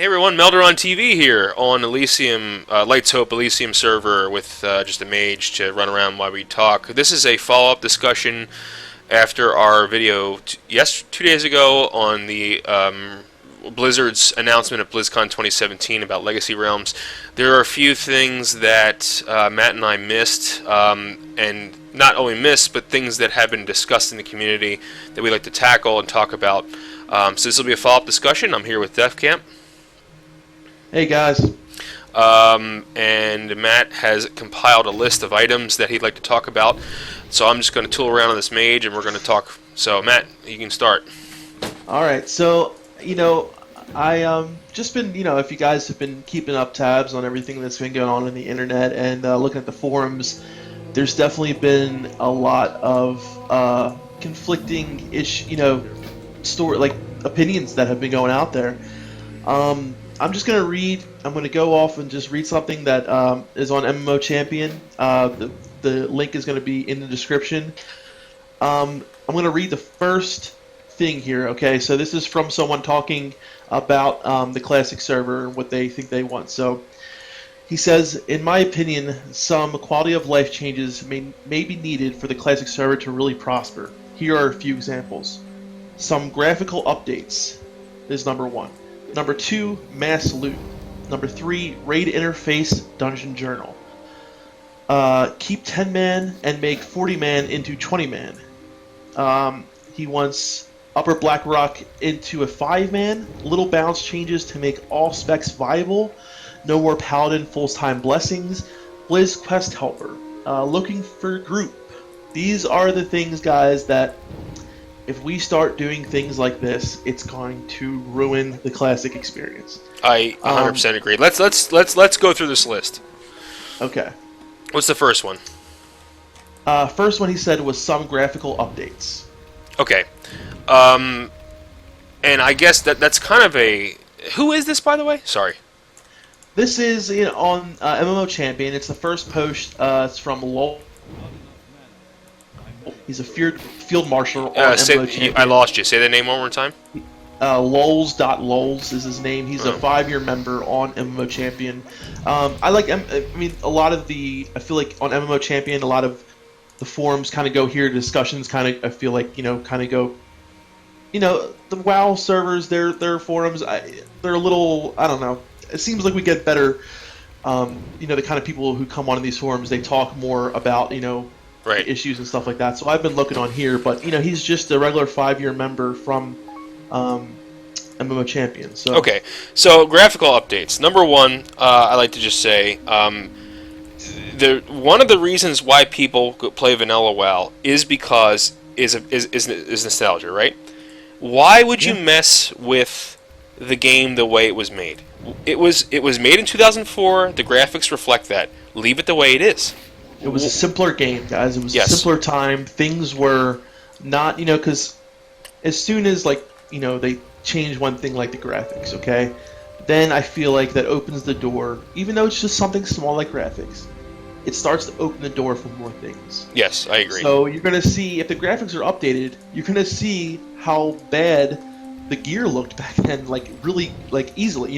Hey everyone, Melderon TV here on Elysium, Lights Hope Elysium server with just a mage to run around while we talk. This is a follow-up discussion after our video 2 days ago on the Blizzard's announcement of BlizzCon 2017 about Legacy Realms. There are a few things that Matt and I missed, and not only missed, but things that have been discussed in the community that we'd like to tackle and talk about. So this will be a follow-up discussion. I'm here with Defcamp. Hey guys. And Matt has compiled a list of items that he'd like to talk about. So I'm just going to tool around on this mage and we're going to talk. So Matt, you can start. Alright, so, I just been, if you guys have been keeping up tabs on everything that's been going on the internet and looking at the forums, there's definitely been a lot of conflicting opinions that have been going out there. I'm just going to go off and just read something that is on MMO Champion. The link is going to be in the description. I'm going to read the first thing here, okay? So this is from someone talking about the Classic server and what they think they want. So he says, in my opinion, some quality of life changes may be needed for the Classic server to really prosper. Here are a few examples. Some graphical updates is number one. Number 2, mass loot. Number 3, raid interface dungeon journal. Keep 10-man and make 40-man into 20-man. He wants Upper Blackrock into a 5-man. Little balance changes to make all specs viable. No more Paladin full-time blessings. Blizz quest helper. Looking for group. These are the things, guys, that if we start doing things like this, it's going to ruin the Classic experience. I 100% agree. Let's go through this list. Okay. What's the first one? First one he said was some graphical updates. Okay. And I guess that's kind of a... Who is this, by the way? Sorry. This is on MMO Champion. It's the first post. It's from Lowell. He's a field marshal on MMO Champion. I lost you. Say the name one more time. Lols.lols is his name. He's a 5-year member on MMO Champion. I feel like on MMO Champion, a lot of the forums kind of go here. Discussions kind of, I feel like, kind of go. The WoW servers, their forums, they're a little, I don't know. It seems like we get better. The kind of people who come on these forums, they talk more about, right, issues and stuff like that. So I've been looking on here, but he's just a regular 5-year member from MMO Champion. So okay, so graphical updates. Number one, I like to just say, one of the reasons why people play vanilla WoW is because is nostalgia, right? Why would you mess with the game the way it was made? It was made in 2004. The graphics reflect that. Leave it the way it is. It was a simpler game, guys. It was a simpler time. Things were not, because as soon as, they change one thing like the graphics, okay? Then I feel like that opens the door, even though it's just something small like graphics, it starts to open the door for more things. Yes, I agree. So you're going to see, if the graphics are updated, you're going to see how bad the gear looked back then, really, easily.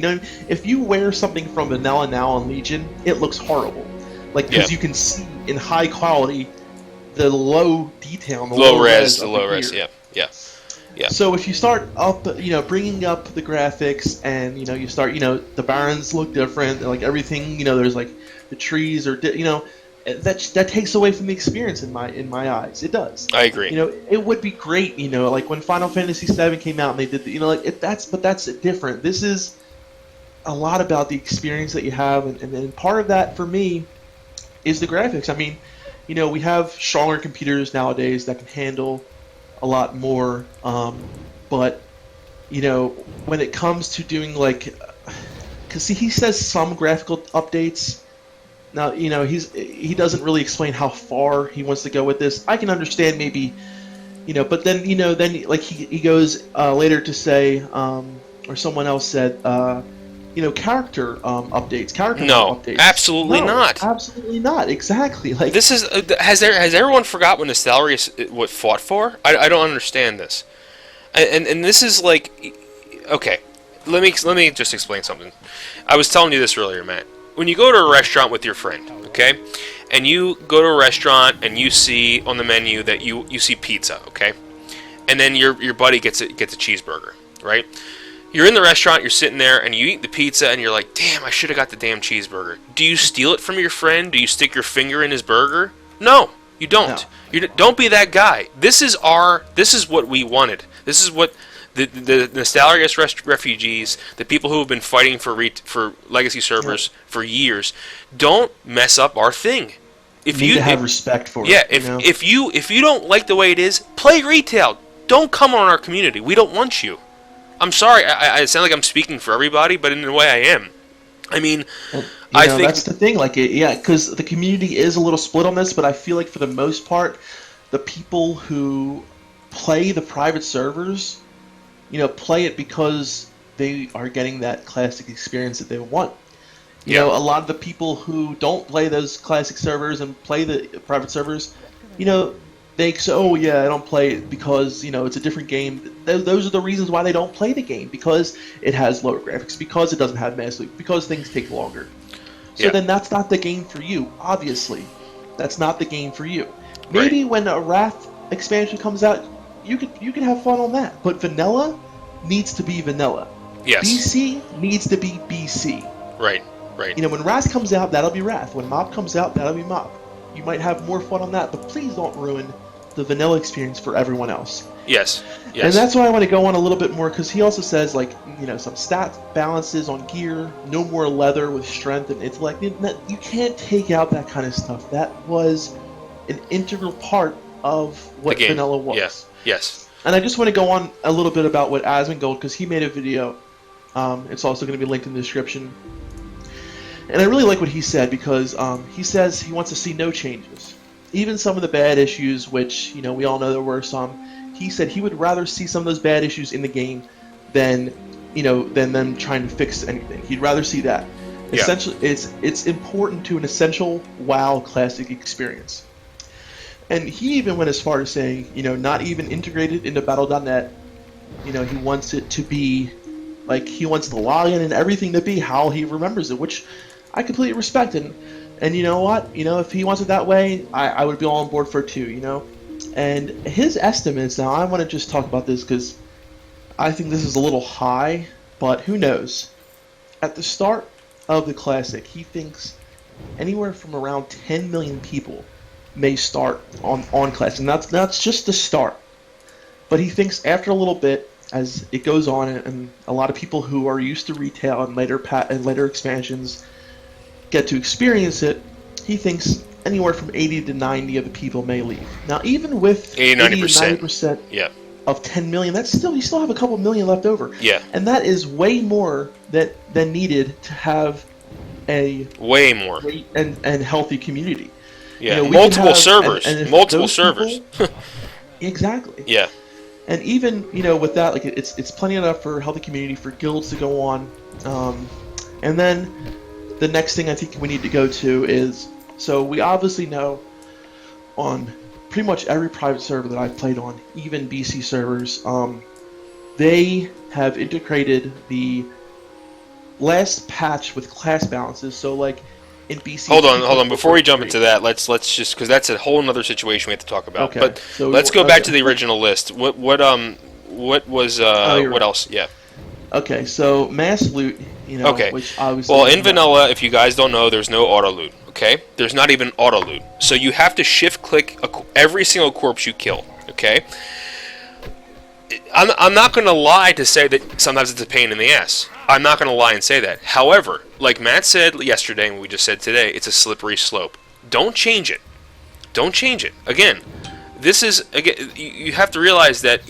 If you wear something from Vanilla now on Legion, it looks horrible. Because you can see in high quality the low detail, the low res, yeah. So if you start up, bringing up the graphics, and you start, the barons look different, everything, there's the trees are, that takes away from the experience in my eyes. It does. I agree. It would be great, when Final Fantasy VII came out and they did, that's different. This is a lot about the experience that you have, and part of that for me is the graphics. I mean, we have stronger computers nowadays that can handle a lot more, but when it comes to doing because he says some graphical updates. Now he doesn't really explain how far he wants to go with this. I can understand maybe, but then he goes later to say, or someone else said, character updates. Updates. Absolutely not. Absolutely not. Exactly. This is has everyone forgot what Nostalria what fought for? I don't understand this, and this is okay. let me just explain something. I was telling you this earlier, Matt. When you go to a restaurant with your friend, okay, and you go to a restaurant and you see on the menu that you see pizza, okay, and then your buddy gets a cheeseburger, right? You're in the restaurant, you're sitting there, and you eat the pizza, and you're like, damn, I should have got the damn cheeseburger. Do you steal it from your friend? Do you stick your finger in his burger? No, you don't. No. Don't be that guy. This is what we wanted. This is what the nostalgic refugees, the people who have been fighting for legacy servers for years, don't mess up our thing. If you need to have respect for it. If you don't like the way it is, play retail. Don't come on our community. We don't want you. I'm sorry, I sound like I'm speaking for everybody, but in a way I am. I mean, I think that's the thing. Like, because the community is a little split on this, but I feel like for the most part, the people who play the private servers, play it because they are getting that classic experience that they want. You know, a lot of the people who don't play those classic servers and play the private servers, they say, oh yeah, I don't play it because, it's a different game. Those are the reasons why they don't play the game, because it has lower graphics, because it doesn't have mass loot, because things take longer. So then that's not the game for you, obviously. That's not the game for you. Maybe when a Wrath expansion comes out, you can have fun on that. But vanilla needs to be vanilla. Yes. BC needs to be BC. Right. When Wrath comes out, that'll be Wrath. When Mob comes out, that'll be Mob. You might have more fun on that, but please don't ruin the vanilla experience for everyone else. Yes. And that's why I want to go on a little bit more, because he also says, some stat balances on gear, no more leather with strength and intellect. You can't take out that kind of stuff. That was an integral part of what vanilla was. Yes. And I just want to go on a little bit about what Asmongold, because he made a video. It's also going to be linked in the description. And I really like what he said, because he says he wants to see no changes. Even some of the bad issues, which, we all know there were some, he said he would rather see some of those bad issues in the game than them trying to fix anything. He'd rather see that. Essentially, it's important to an essential WoW classic experience. And he even went as far as saying, not even integrated into Battle.net, he wants it to be, he wants the login and everything to be how he remembers it, which I completely respect. And you know what? If he wants it that way, I would be all on board for it too, And his estimates, now I want to just talk about this because I think this is a little high, but who knows? At the start of the Classic, he thinks anywhere from around 10 million people may start on Classic. And that's just the start. But he thinks after a little bit, as it goes on, and a lot of people who are used to retail and later expansions get to experience it, he thinks anywhere from 80 to 90 of the people may leave. Now, even with 80 to 90% of 10 million, you still have a couple million left over. Yeah. And that is way more than needed to have a way more great and healthy community. Yeah, multiple servers. Multiple servers. Exactly. Yeah. And even, with that, it's plenty enough for a healthy community, for guilds to go on. And then the next thing I think we need to go to is, so we obviously know on pretty much every private server that I've played on, even BC servers, they have integrated the last patch with class balances. So in BC... Hold on. Before we jump into that, let's just, because that's a whole other situation we have to talk about. Okay. But so let's go back to the original list. What was what else? Yeah. Okay, so mass loot, which obviously... Well, in vanilla, if you guys don't know, there's no auto loot, okay? There's not even auto loot. So you have to shift-click every single corpse you kill, okay? I'm not going to lie to say that sometimes it's a pain in the ass. I'm not going to lie and say that. However, like Matt said yesterday and we just said today, it's a slippery slope. Don't change it. Don't change it. Again, you have to realize that,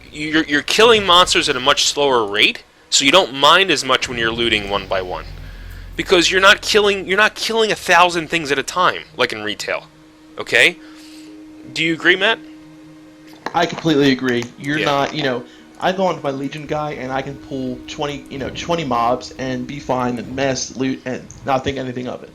you're killing monsters at a much slower rate, so you don't mind as much when you're looting one by one, because you're not killing 1,000 things at a time like in retail. Okay? Do you agree, Matt? I completely agree. You're not, I go onto my Legion guy and I can pull 20 mobs and be fine and mass loot and not think anything of it.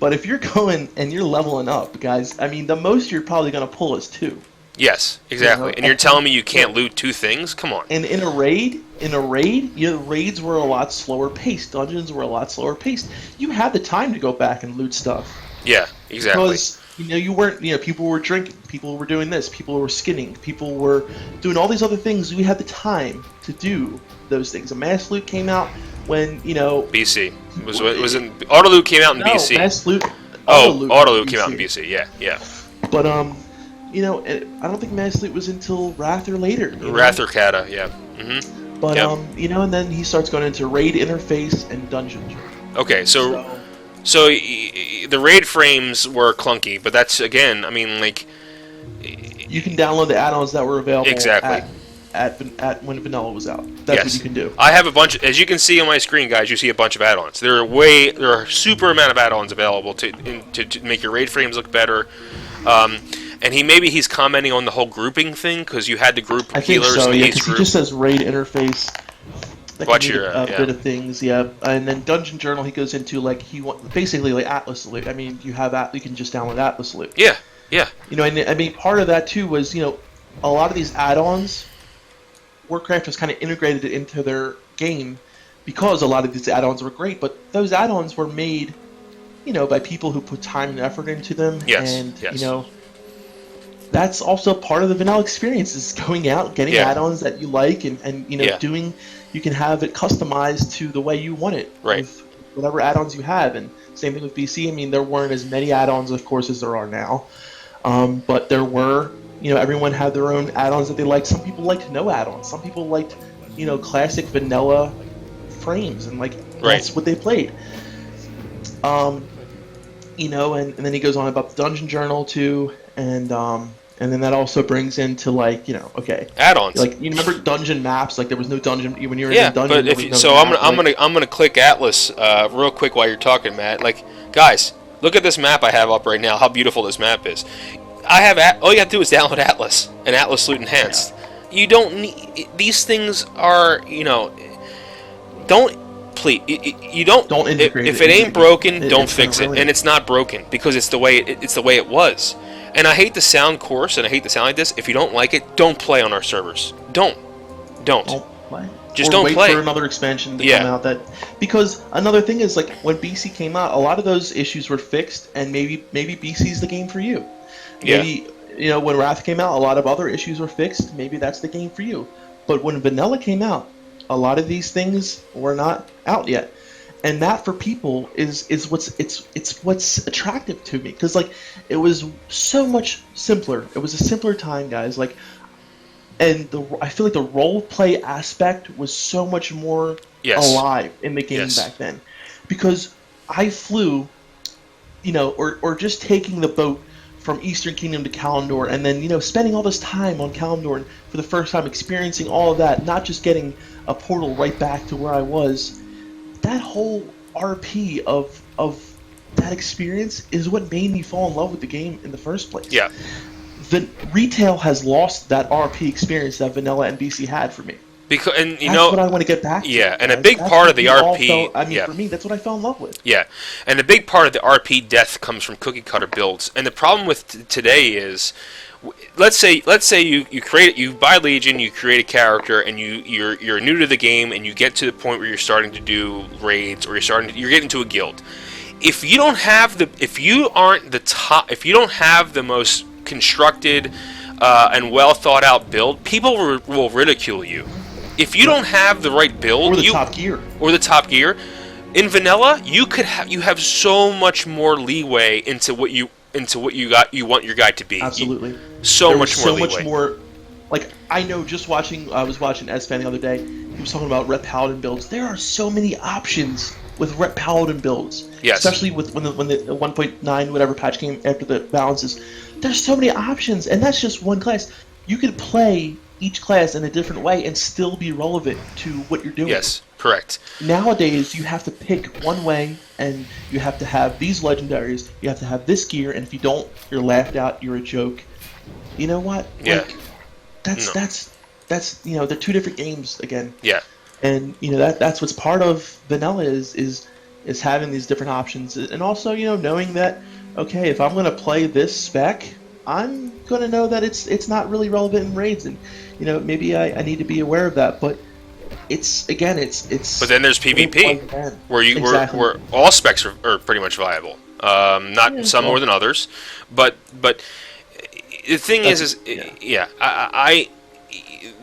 But if you're going and you're leveling up, guys, the most you're probably going to pull is 2. Yes, exactly. You know, And you're telling me you can't loot 2 things? Come on. and in a raid, raids were a lot slower paced. Dungeons were a lot slower paced. You had the time to go back and loot stuff Yeah, exactly. because you weren't. People were drinking, people were doing this, people were skinning, people were doing all these other things. We had the time to do those things. A mass loot came out when BC was in auto loot came out in no BC. mass loot. Auto loot came out in BC. Yeah, yeah. But I don't think mass loot was until Wrath or later. Wrath or Kata. Yeah. Mm-hmm. But Yep. and then he starts going into raid interface and dungeon. Okay, so the raid frames were clunky, but that's again, I mean, like You can download the add-ons that were available Exactly. at when vanilla was out. That's yes. what you can do. I have a bunch. As you can see on my screen, guys, you see a bunch of add-ons. There are a super amount of add-ons available to make your raid frames look better. And he's commenting on the whole grouping thing because you had to group I think healers so, in yeah, each because he group. just says raid interface. That Watch can your, mean a yeah. bit of things, yeah. And then Dungeon Journal, he goes into like basically like Atlas loot. I mean, you can just download Atlas loot. Yeah, yeah, And I mean, part of that too was a lot of these add-ons, Warcraft has kind of integrated it into their game because a lot of these add-ons were great, but those add-ons were made, by people who put time and effort into them. Yes, And yes. that's also part of the vanilla experience is going out, getting Yeah. add-ons that you like, and Yeah. you can have it customized to the way you want it. Right. With whatever add-ons you have, and same thing with BC. I mean, there weren't as many add-ons, of course, as there are now, but there were. Everyone had their own add-ons that they liked. Some people liked no add-ons. Some people liked, classic vanilla frames, and that's what they played. And then he goes on about the Dungeon Journal too, and then that also brings into okay, add-ons. you remember dungeon maps? Like there was no dungeon when you were Yeah, in the dungeon. but I'm gonna click Atlas real quick while you're talking, Matt. Like, guys, look at this map I have up right now. How beautiful this map is. All you have to do is download Atlas and Atlas Loot Enhanced. Yeah. You don't need these things. Don't please. You don't integrate if it ain't broken, don't fix it. Really. And it's not broken because it's the way it was. And I hate to sound coarse and I hate to sound like this. If you don't like it, don't play on our servers. Don't play. Just or don't wait play for another expansion to come out. Because another thing is when BC came out, a lot of those issues were fixed, and maybe BC's the game for you. Maybe when Wrath came out, a lot of other issues were fixed. Maybe that's the game for you. But when Vanilla came out, a lot of these things were not out yet, and that for people is what's attractive to me, because it was so much simpler. It was a simpler time, guys. And I feel like the role play aspect was so much more alive in the game back then, because I flew, or just taking the boat from Eastern Kingdom to Kalimdor, and then spending all this time on Kalimdor, and for the first time experiencing all of that, not just getting a portal right back to where I was. That whole RP of that experience is what made me fall in love with the game in the first place. Yeah. The retail has lost that RP experience that Vanilla and BC had for me. Because that's what I want to get back to. Yeah, and guys. a big That's part what of the we all RP. For me, that's what I fell in love with. Yeah, and a big part of the RP death comes from cookie cutter builds. And the problem with today is, let's say you buy Legion, you create a character, and you're new to the game, and you get to the point where you're starting to do raids, or you're getting to a guild. If you don't have if you don't have the most constructed and well thought out build, people will ridicule you. If you don't have the right build, or the top gear, in vanilla, you have so much more leeway into what you want your guy to be. Absolutely. So much more. I know. I was watching Esfan the other day. He was talking about Ret Paladin builds. There are so many options with Ret Paladin builds. Yes. Especially when the 1.9 whatever patch came after the balances. There's so many options, and that's just one class. You could play each class in a different way and still be relevant to what you're doing. Yes, correct. Nowadays, you have to pick one way, and you have to have these legendaries, you have to have this gear, and if you don't, you're laughed out, you're a joke. You know what? Yeah. That's they're two different games again. Yeah. And that's what's part of vanilla is having these different options, and also knowing that, okay, if I'm going to play this spec, I'm going to know that it's not really relevant in raids, and maybe I need to be aware of that. But it's But then there's PvP, where exactly. where all specs are pretty much viable. Not some more than others, but the thing is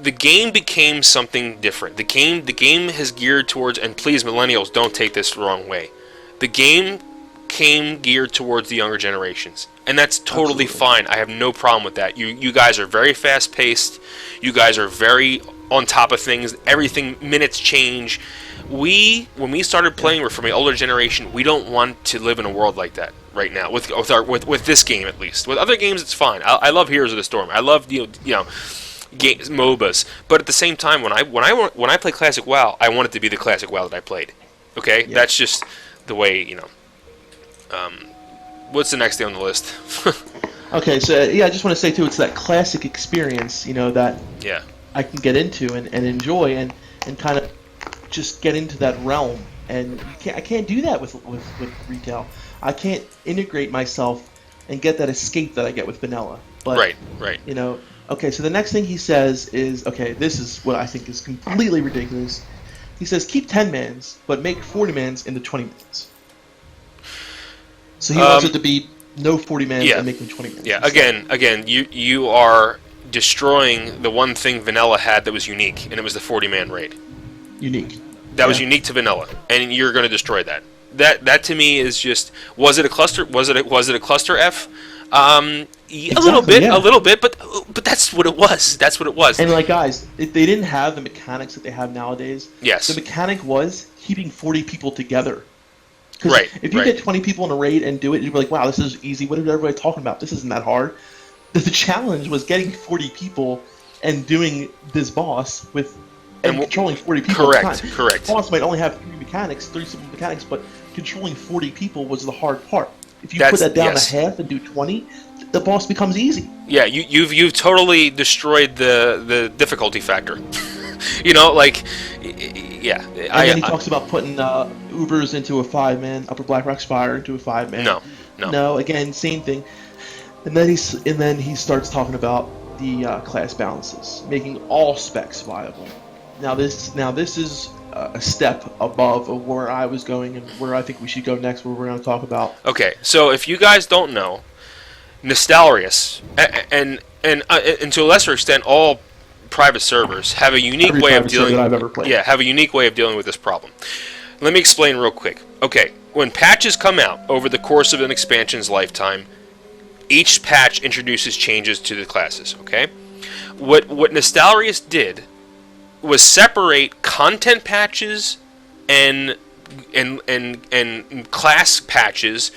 the game became something different. The game has geared towards, and please millennials, don't take this the wrong way. The game came geared towards the younger generations, and that's totally fine. I have no problem with that. You guys are very fast paced. You guys are very on top of things. Everything, minutes change. When we started playing, we're from the older generation. We don't want to live in a world like that right now. With this game, at least. With other games, it's fine. I love Heroes of the Storm. I love games, MOBAs. But at the same time, when I play classic WoW, I want it to be the classic WoW that I played. Okay, that's just the way. What's the next thing on the list? Okay, so I just want to say too, it's that classic experience, that I can get into and enjoy and kind of just get into that realm. And I can't do that with retail. I can't integrate myself and get that escape that I get with vanilla. But right. Okay, so the next thing he says is, okay, this is what I think is completely ridiculous. He says keep 10 mans, but make 40 mans into 20 mans. So he wants it to be no 40 mans and make them 20 mans. Yeah, again, you are destroying the one thing vanilla had that was unique, and it was the 40-man raid. Unique. That was unique to vanilla, and you're going to destroy that. That to me is just, was it a cluster? Was it a cluster F? Exactly, a little bit, but that's what it was. That's what it was. And guys, they didn't have the mechanics that they have nowadays. Yes. The mechanic was keeping 40 people together. Because if you get 20 people in a raid and do it, you'd be like, wow, this is easy. What is everybody talking about? This isn't that hard. The challenge was getting 40 people and doing this boss and controlling 40 people at a time. Correct. The boss might only have 3 simple mechanics, but controlling 40 people was the hard part. If you put that down to half and do 20, the boss becomes easy. Yeah, you've totally destroyed the difficulty factor. And then he talks about putting Ubers into a 5-man, Upper Blackrock Spire into a 5-man. No. Again, same thing. And then he starts talking about the class balances, making all specs viable. Now this is a step above of where I was going and where I think we should go next, where we're going to talk about. Okay, so if you guys don't know, Nostalrius and to a lesser extent all private servers have a unique way of dealing. Have a unique way of dealing with this problem. Let me explain real quick. Okay, when patches come out over the course of an expansion's lifetime, each patch introduces changes to the classes. Okay, what Nostalrius did was separate content patches and class patches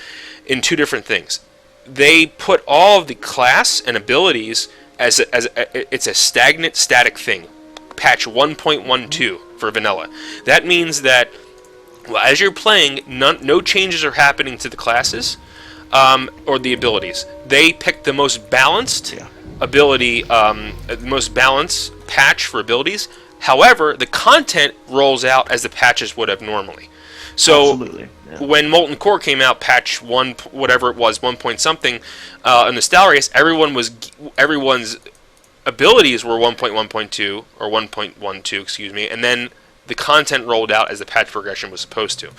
in two different things. They put all of the class and abilities as it's a static thing. Patch 1.12 for vanilla. That means that as you're playing, no changes are happening to the classes or the abilities. They picked the most balanced ability, the most balanced patch for abilities. However, the content rolls out as the patches would have normally. So when Molten Core came out, patch 1, whatever it was, 1 point something, in Nostalrius, everyone's abilities were 1.1.2 or 1.12, excuse me, and then the content rolled out as the patch progression was supposed to.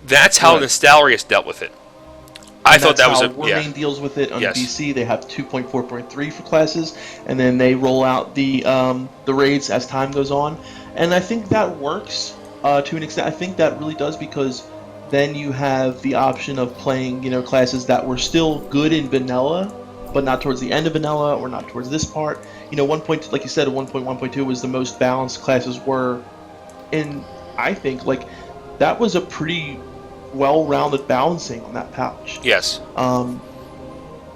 That's how Nostalrius dealt with it. I thought that was Warmane deals with it on BC. They have 2.4.3 for classes, and then they roll out the raids as time goes on. And I think that works to an extent. I think that really does, because then you have the option of playing classes that were still good in vanilla, but not towards the end of vanilla or not towards this part. 1.2, like you said, 1.1.2 was the most balanced classes were, and I think that was a pretty well-rounded balancing on that pouch. Yes.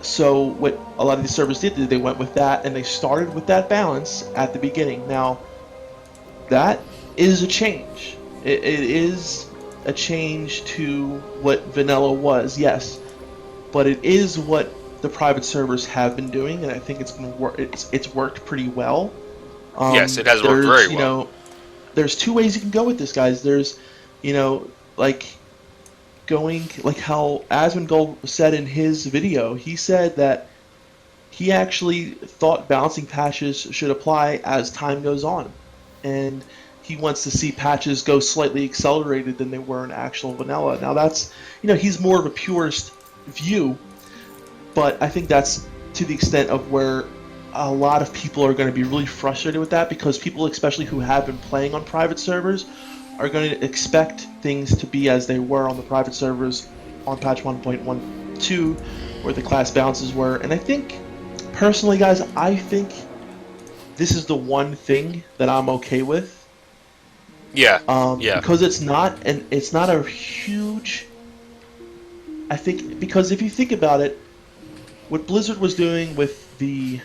So what a lot of these servers did, they went with that, and they started with that balance at the beginning. Now, that is a change. It is a change to what vanilla was, yes, but it is what the private servers have been doing, and I think it's been it's worked pretty well. Yes, it has worked very well. There's two ways you can go with this, guys. There's, going like how Asmongold said in his video. He said that he actually thought balancing patches should apply as time goes on, and he wants to see patches go slightly accelerated than they were in actual vanilla. Now that's, he's more of a purist view, but I think that's to the extent of where a lot of people are going to be really frustrated with that, because people, especially who have been playing on private servers, are going to expect things to be as they were on the private servers on patch 1.12, where the class balances were. And I think, personally, guys, I think this is the one thing that I'm okay with. Yeah. Yeah. Because it's not a huge. I think, because if you think about it, what Blizzard was doing with the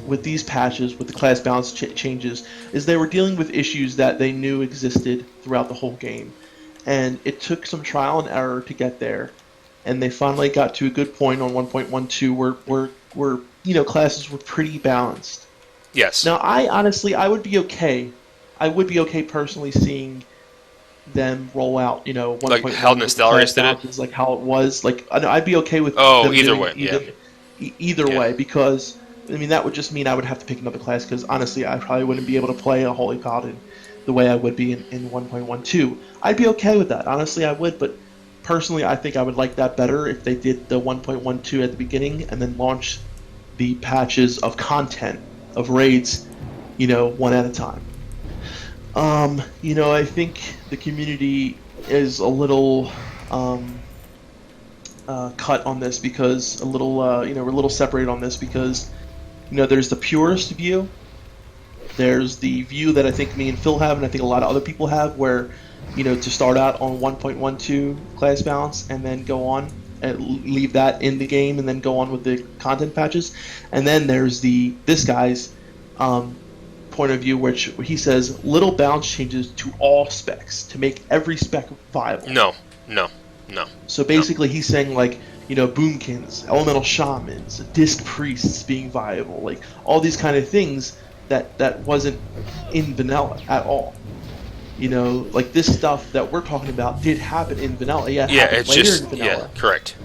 with these patches, with the class balance changes, is they were dealing with issues that they knew existed throughout the whole game, and it took some trial and error to get there, and they finally got to a good point on 1.12 where classes were pretty balanced. Yes. Now, I would be okay. I would be okay personally seeing them roll out, 1.1 like how Nostalrius did it, like how it was. Like, I'd be okay with either doing way. either way, because that would just mean I would have to pick another class, because honestly, I probably wouldn't be able to play a Holy Paladin the way I would be in 1.12. I'd be okay with that. Honestly, I would, but personally, I think I would like that better if they did the 1.12 at the beginning and then launch the patches of content, of raids, one at a time. I think the community is a little cut on this, because we're a little separated on this, because there's the purist view, there's the view that I think me and Phil have, and I think a lot of other people have, where to start out on 1.12 class balance and then go on and leave that in the game and then go on with the content patches. And then there's this guy's point of view, which he says little balance changes to all specs to make every spec viable. No. So basically, he's saying, like, boomkins, elemental shamans, disc priests being viable, like all these kind of things that wasn't in vanilla at all. Like this stuff that we're talking about did happen in vanilla. Yeah, it's later just in vanilla. yeah, correct.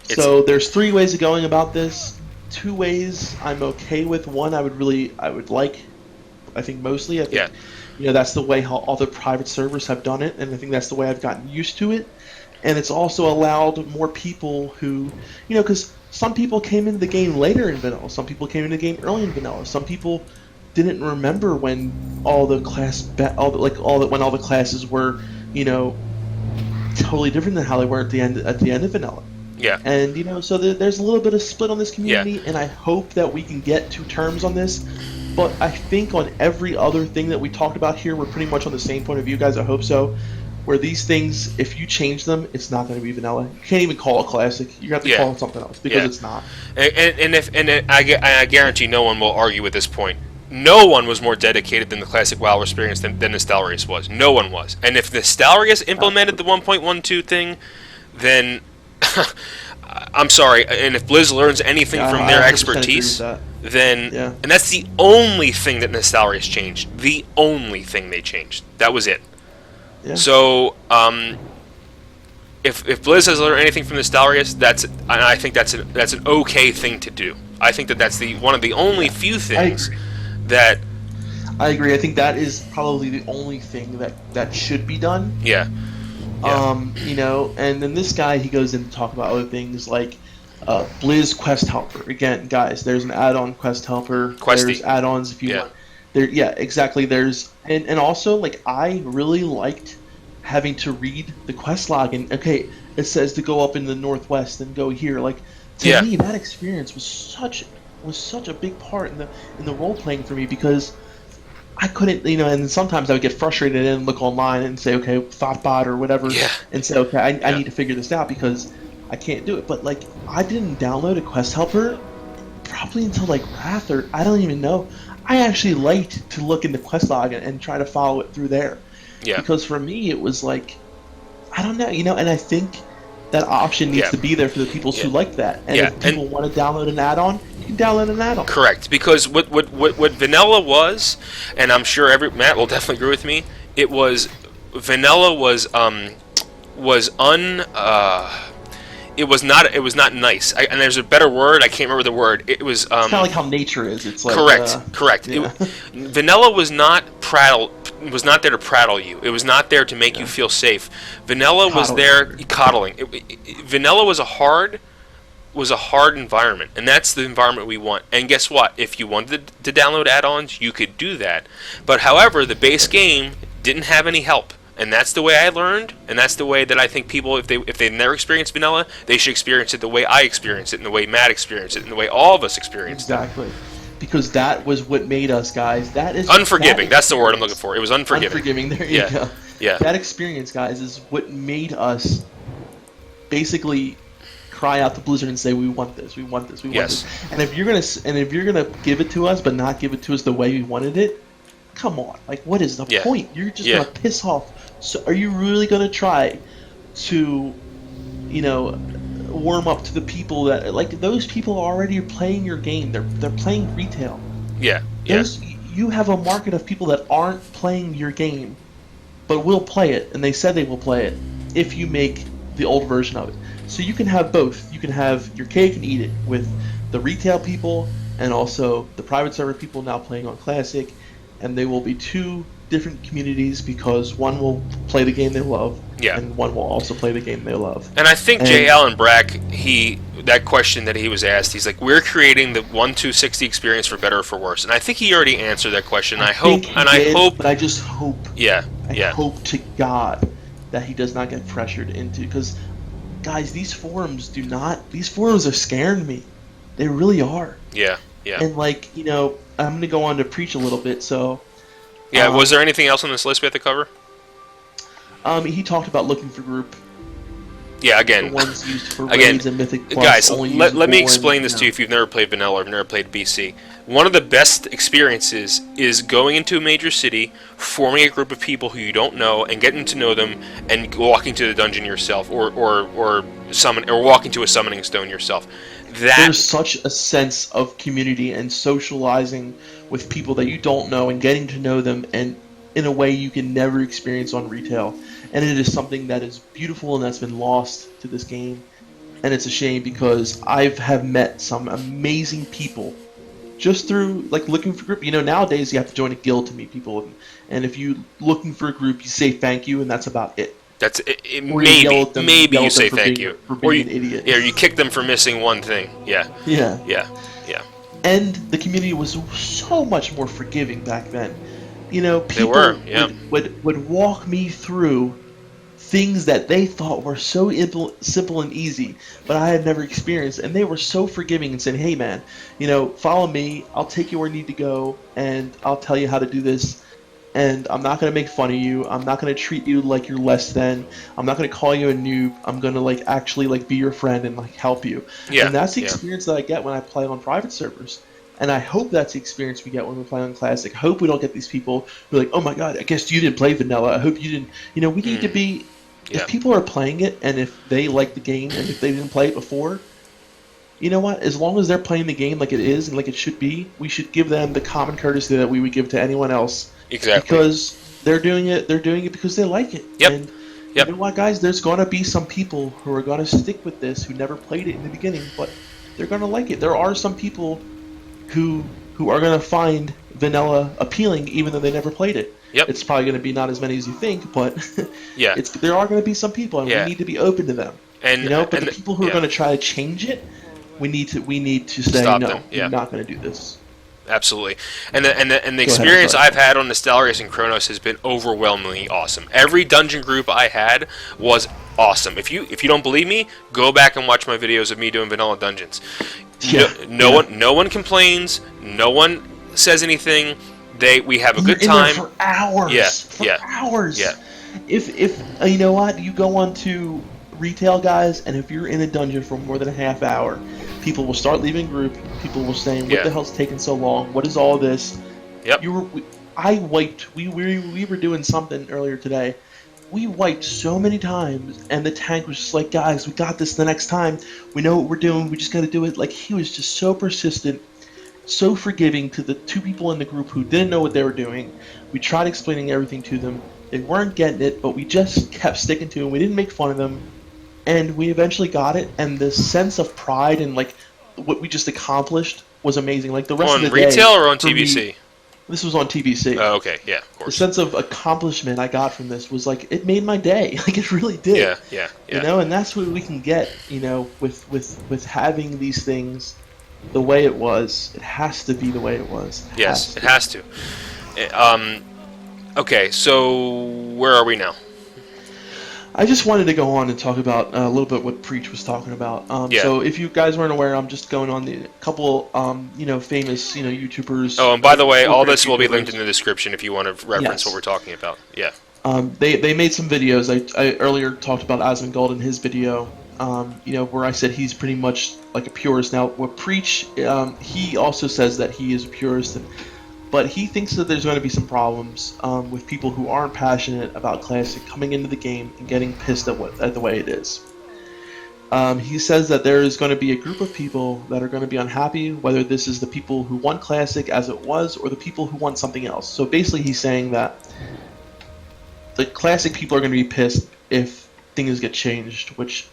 So there's 3 ways of going about this. 2 ways I'm okay with. One I would like. I think mostly. I think that's the way how all the private servers have done it, and I think that's the way I've gotten used to it. And it's also allowed more people who, because some people came into the game later in vanilla, some people came into the game early in vanilla, some people didn't remember when all the classes were, totally different than how they were at the end of vanilla. Yeah. And so there's a little bit of split on this community, and I hope that we can get to terms on this. But I think on every other thing that we talked about here, we're pretty much on the same point of view, guys. I hope so. Where these things, if you change them, it's not going to be vanilla. You can't even call it classic. You have to call it something else, because it's not. And I guarantee no one will argue with this point. No one was more dedicated than the classic WoW experience than Nostalrius was. No one was. And if Nostalrius implemented the 1.12 thing, then I'm sorry. And if Blizz learns anything from their expertise, then and that's the only thing that Nostalrius changed. The only thing they changed. That was it. Yeah. So, if Blizz has learned anything from Nostalrius, I think that's an okay thing to do. I think that's one of the only few things that. I agree. I think that is probably the only thing that should be done. Yeah. And then this guy, he goes in to talk about other things like Blizz Quest Helper. Again, guys, there's an add-on Quest Helper. Questy. There's add-ons if you want. Exactly. There's and also, like, I really liked having to read the quest log, and it says to go up in the northwest and go here. Like, to me, that experience was such a big part in the role playing for me, because I couldn't, and sometimes I would get frustrated and look online and say, okay, Thoughtbot or whatever, and say, okay, I need to figure this out because I can't do it. But, like, I didn't download a quest helper probably until, like, Wrath, or I don't even know. I actually liked to look in the quest log and try to follow it through there. Yeah. Because for me, it was like, I don't know, and I think that option needs to be there for the people who like that. And if people want to download an add-on, you can download an add-on. Correct. Because what vanilla was, and I'm sure Matt will definitely agree with me, It was not. It was not nice. And there's a better word. I can't remember the word. It was. It's kind of like how nature is. It's like Correct. Yeah. Vanilla was not prattle. Was not there to prattle you. It was not there to make you feel safe. Vanilla was there coddling. Vanilla was a hard environment, and that's the environment we want. And guess what? If you wanted to download add-ons, you could do that. But however, the base game didn't have any help. And that's the way I learned, and that's the way that I think people, if they've never experienced vanilla, they should experience it the way I experienced it, and the way Matt experienced it, and the way all of us experienced it. Exactly. Because that was what made us, guys. That is unforgiving. That's the word I'm looking for. It was unforgiving. Unforgiving. There you go. Yeah. That experience, guys, is what made us basically cry out to Blizzard and say, "We want this. We want this. We want this." And if you're gonna give it to us, but not give it to us the way we wanted it, come on. Like, what is the point? You're just gonna piss off. So, are you really gonna try to, warm up to the people that, like, those people are already playing your game? They're playing retail. Yeah. You have a market of people that aren't playing your game, but will play it, and they said they will play it if you make the old version of it. So you can have both. You can have your cake and eat it with the retail people and also the private server people now playing on Classic, and they will be two different communities because one will play the game they love, and one will also play the game they love. And I think J. Allen Brack, that question that he was asked, he's like, we're creating the 1-2-60 experience for better or for worse. And I think he already answered that question. I hope, but I just hope. I hope to God that he does not get pressured into, because, guys, these forums are scaring me. They really are. Yeah. And like, I'm gonna go on to preach a little bit, so. Yeah, was there anything else on this list we have to cover? He talked about looking for group. Yeah, again. The ones used for raids and Mythic Plus. Guys, let me explain this to you if you've never played Vanilla or never played BC. One of the best experiences is going into a major city, forming a group of people who you don't know, and getting to know them, and walking to the dungeon yourself, or walking to a summoning stone yourself. There's such a sense of community and socializing with people that you don't know and getting to know them, and in a way you can never experience on retail. And it is something that is beautiful and that's been lost to this game. And it's a shame because I have met some amazing people just through looking for a group. Nowadays you have to join a guild to meet people, and if you looking for a group, you say thank you, and that's about it. That's it. Maybe you say thank you, or you an idiot. Yeah, you kick them for missing one thing. Yeah. And the community was so much more forgiving back then. People would walk me through things that they thought were so simple and easy, but I had never experienced, and they were so forgiving and said, "Hey, man, follow me. I'll take you where you need to go, and I'll tell you how to do this. And I'm not going to make fun of you. I'm not going to treat you like you're less than. I'm not going to call you a noob. I'm going to actually be your friend and help you." And that's the experience that I get when I play on private servers. And I hope that's the experience we get when we play on Classic. I hope we don't get these people who are like, "Oh my God, I guess you didn't play Vanilla. I hope you didn't." We need to be. If people are playing it and if they like the game and if they didn't play it before, you know what? As long as they're playing the game like it is and like it should be, we should give them the common courtesy that we would give to anyone else. Exactly. Because they're doing it because they like it. And you know what, guys? There's going to be some people who are going to stick with this who never played it in the beginning, but they're going to like it. There are some people who are going to find Vanilla appealing even though they never played it. It's probably going to be not as many as you think, but there are going to be some people, and we need to be open to them. But the people who are going to try to change it, we need to say, stop no, them. you're not going to do this. Absolutely, and the experience I've had on the Stellaris and Chronos has been overwhelmingly awesome. Every dungeon group I had was awesome. If you don't believe me, go back and watch my videos of me doing vanilla dungeons. No one complains. No one says anything. We have a good time. For hours. Hours. Yeah. If you know what, you go on to retail, guys, and if you're in a dungeon for more than a half hour, people will start leaving group. People will saying, "What the hell's taking so long? What is all this?" I wiped. We were doing something earlier today. We wiped so many times, and the tank was just like, "Guys, we got this the next time. We know what we're doing. We just got to do it." He was just so persistent, so forgiving to the two people in the group who didn't know what they were doing. We tried explaining everything to them. They weren't getting it, but we just kept sticking to it. We didn't make fun of them. and we eventually got it, and the sense of pride and like what we just accomplished was amazing. Like the rest of On the day retail or on for me, TBC? this was on TBC. Oh, okay, yeah, of The course. sense of accomplishment I got from this was like it made my day. Like it really did. Yeah, yeah, yeah. You know, and that's what we can get. You know, with having these things the way it was. It has to be the way it was. Yes, it has to. Okay, so where are we now? I just wanted to go on and talk about a little bit what Preach was talking about. Yeah. So if you guys weren't aware, I'm just going on the couple, famous, YouTubers. Oh, and by the way, all corporate this will be YouTubers. linked in the description if you want to reference Yes. what we're talking about. Yeah. They made some videos. I earlier talked about Asmongold in his video, where I said he's pretty much like a purist. Now, what Preach, he also says that he is a purist, but he thinks that there's going to be some problems with people who aren't passionate about Classic coming into the game and getting pissed at the way it is. He says that there is going to be a group of people that are going to be unhappy, whether this is the people who want Classic as it was or the people who want something else. So basically he's saying that the Classic people are going to be pissed if things get changed, which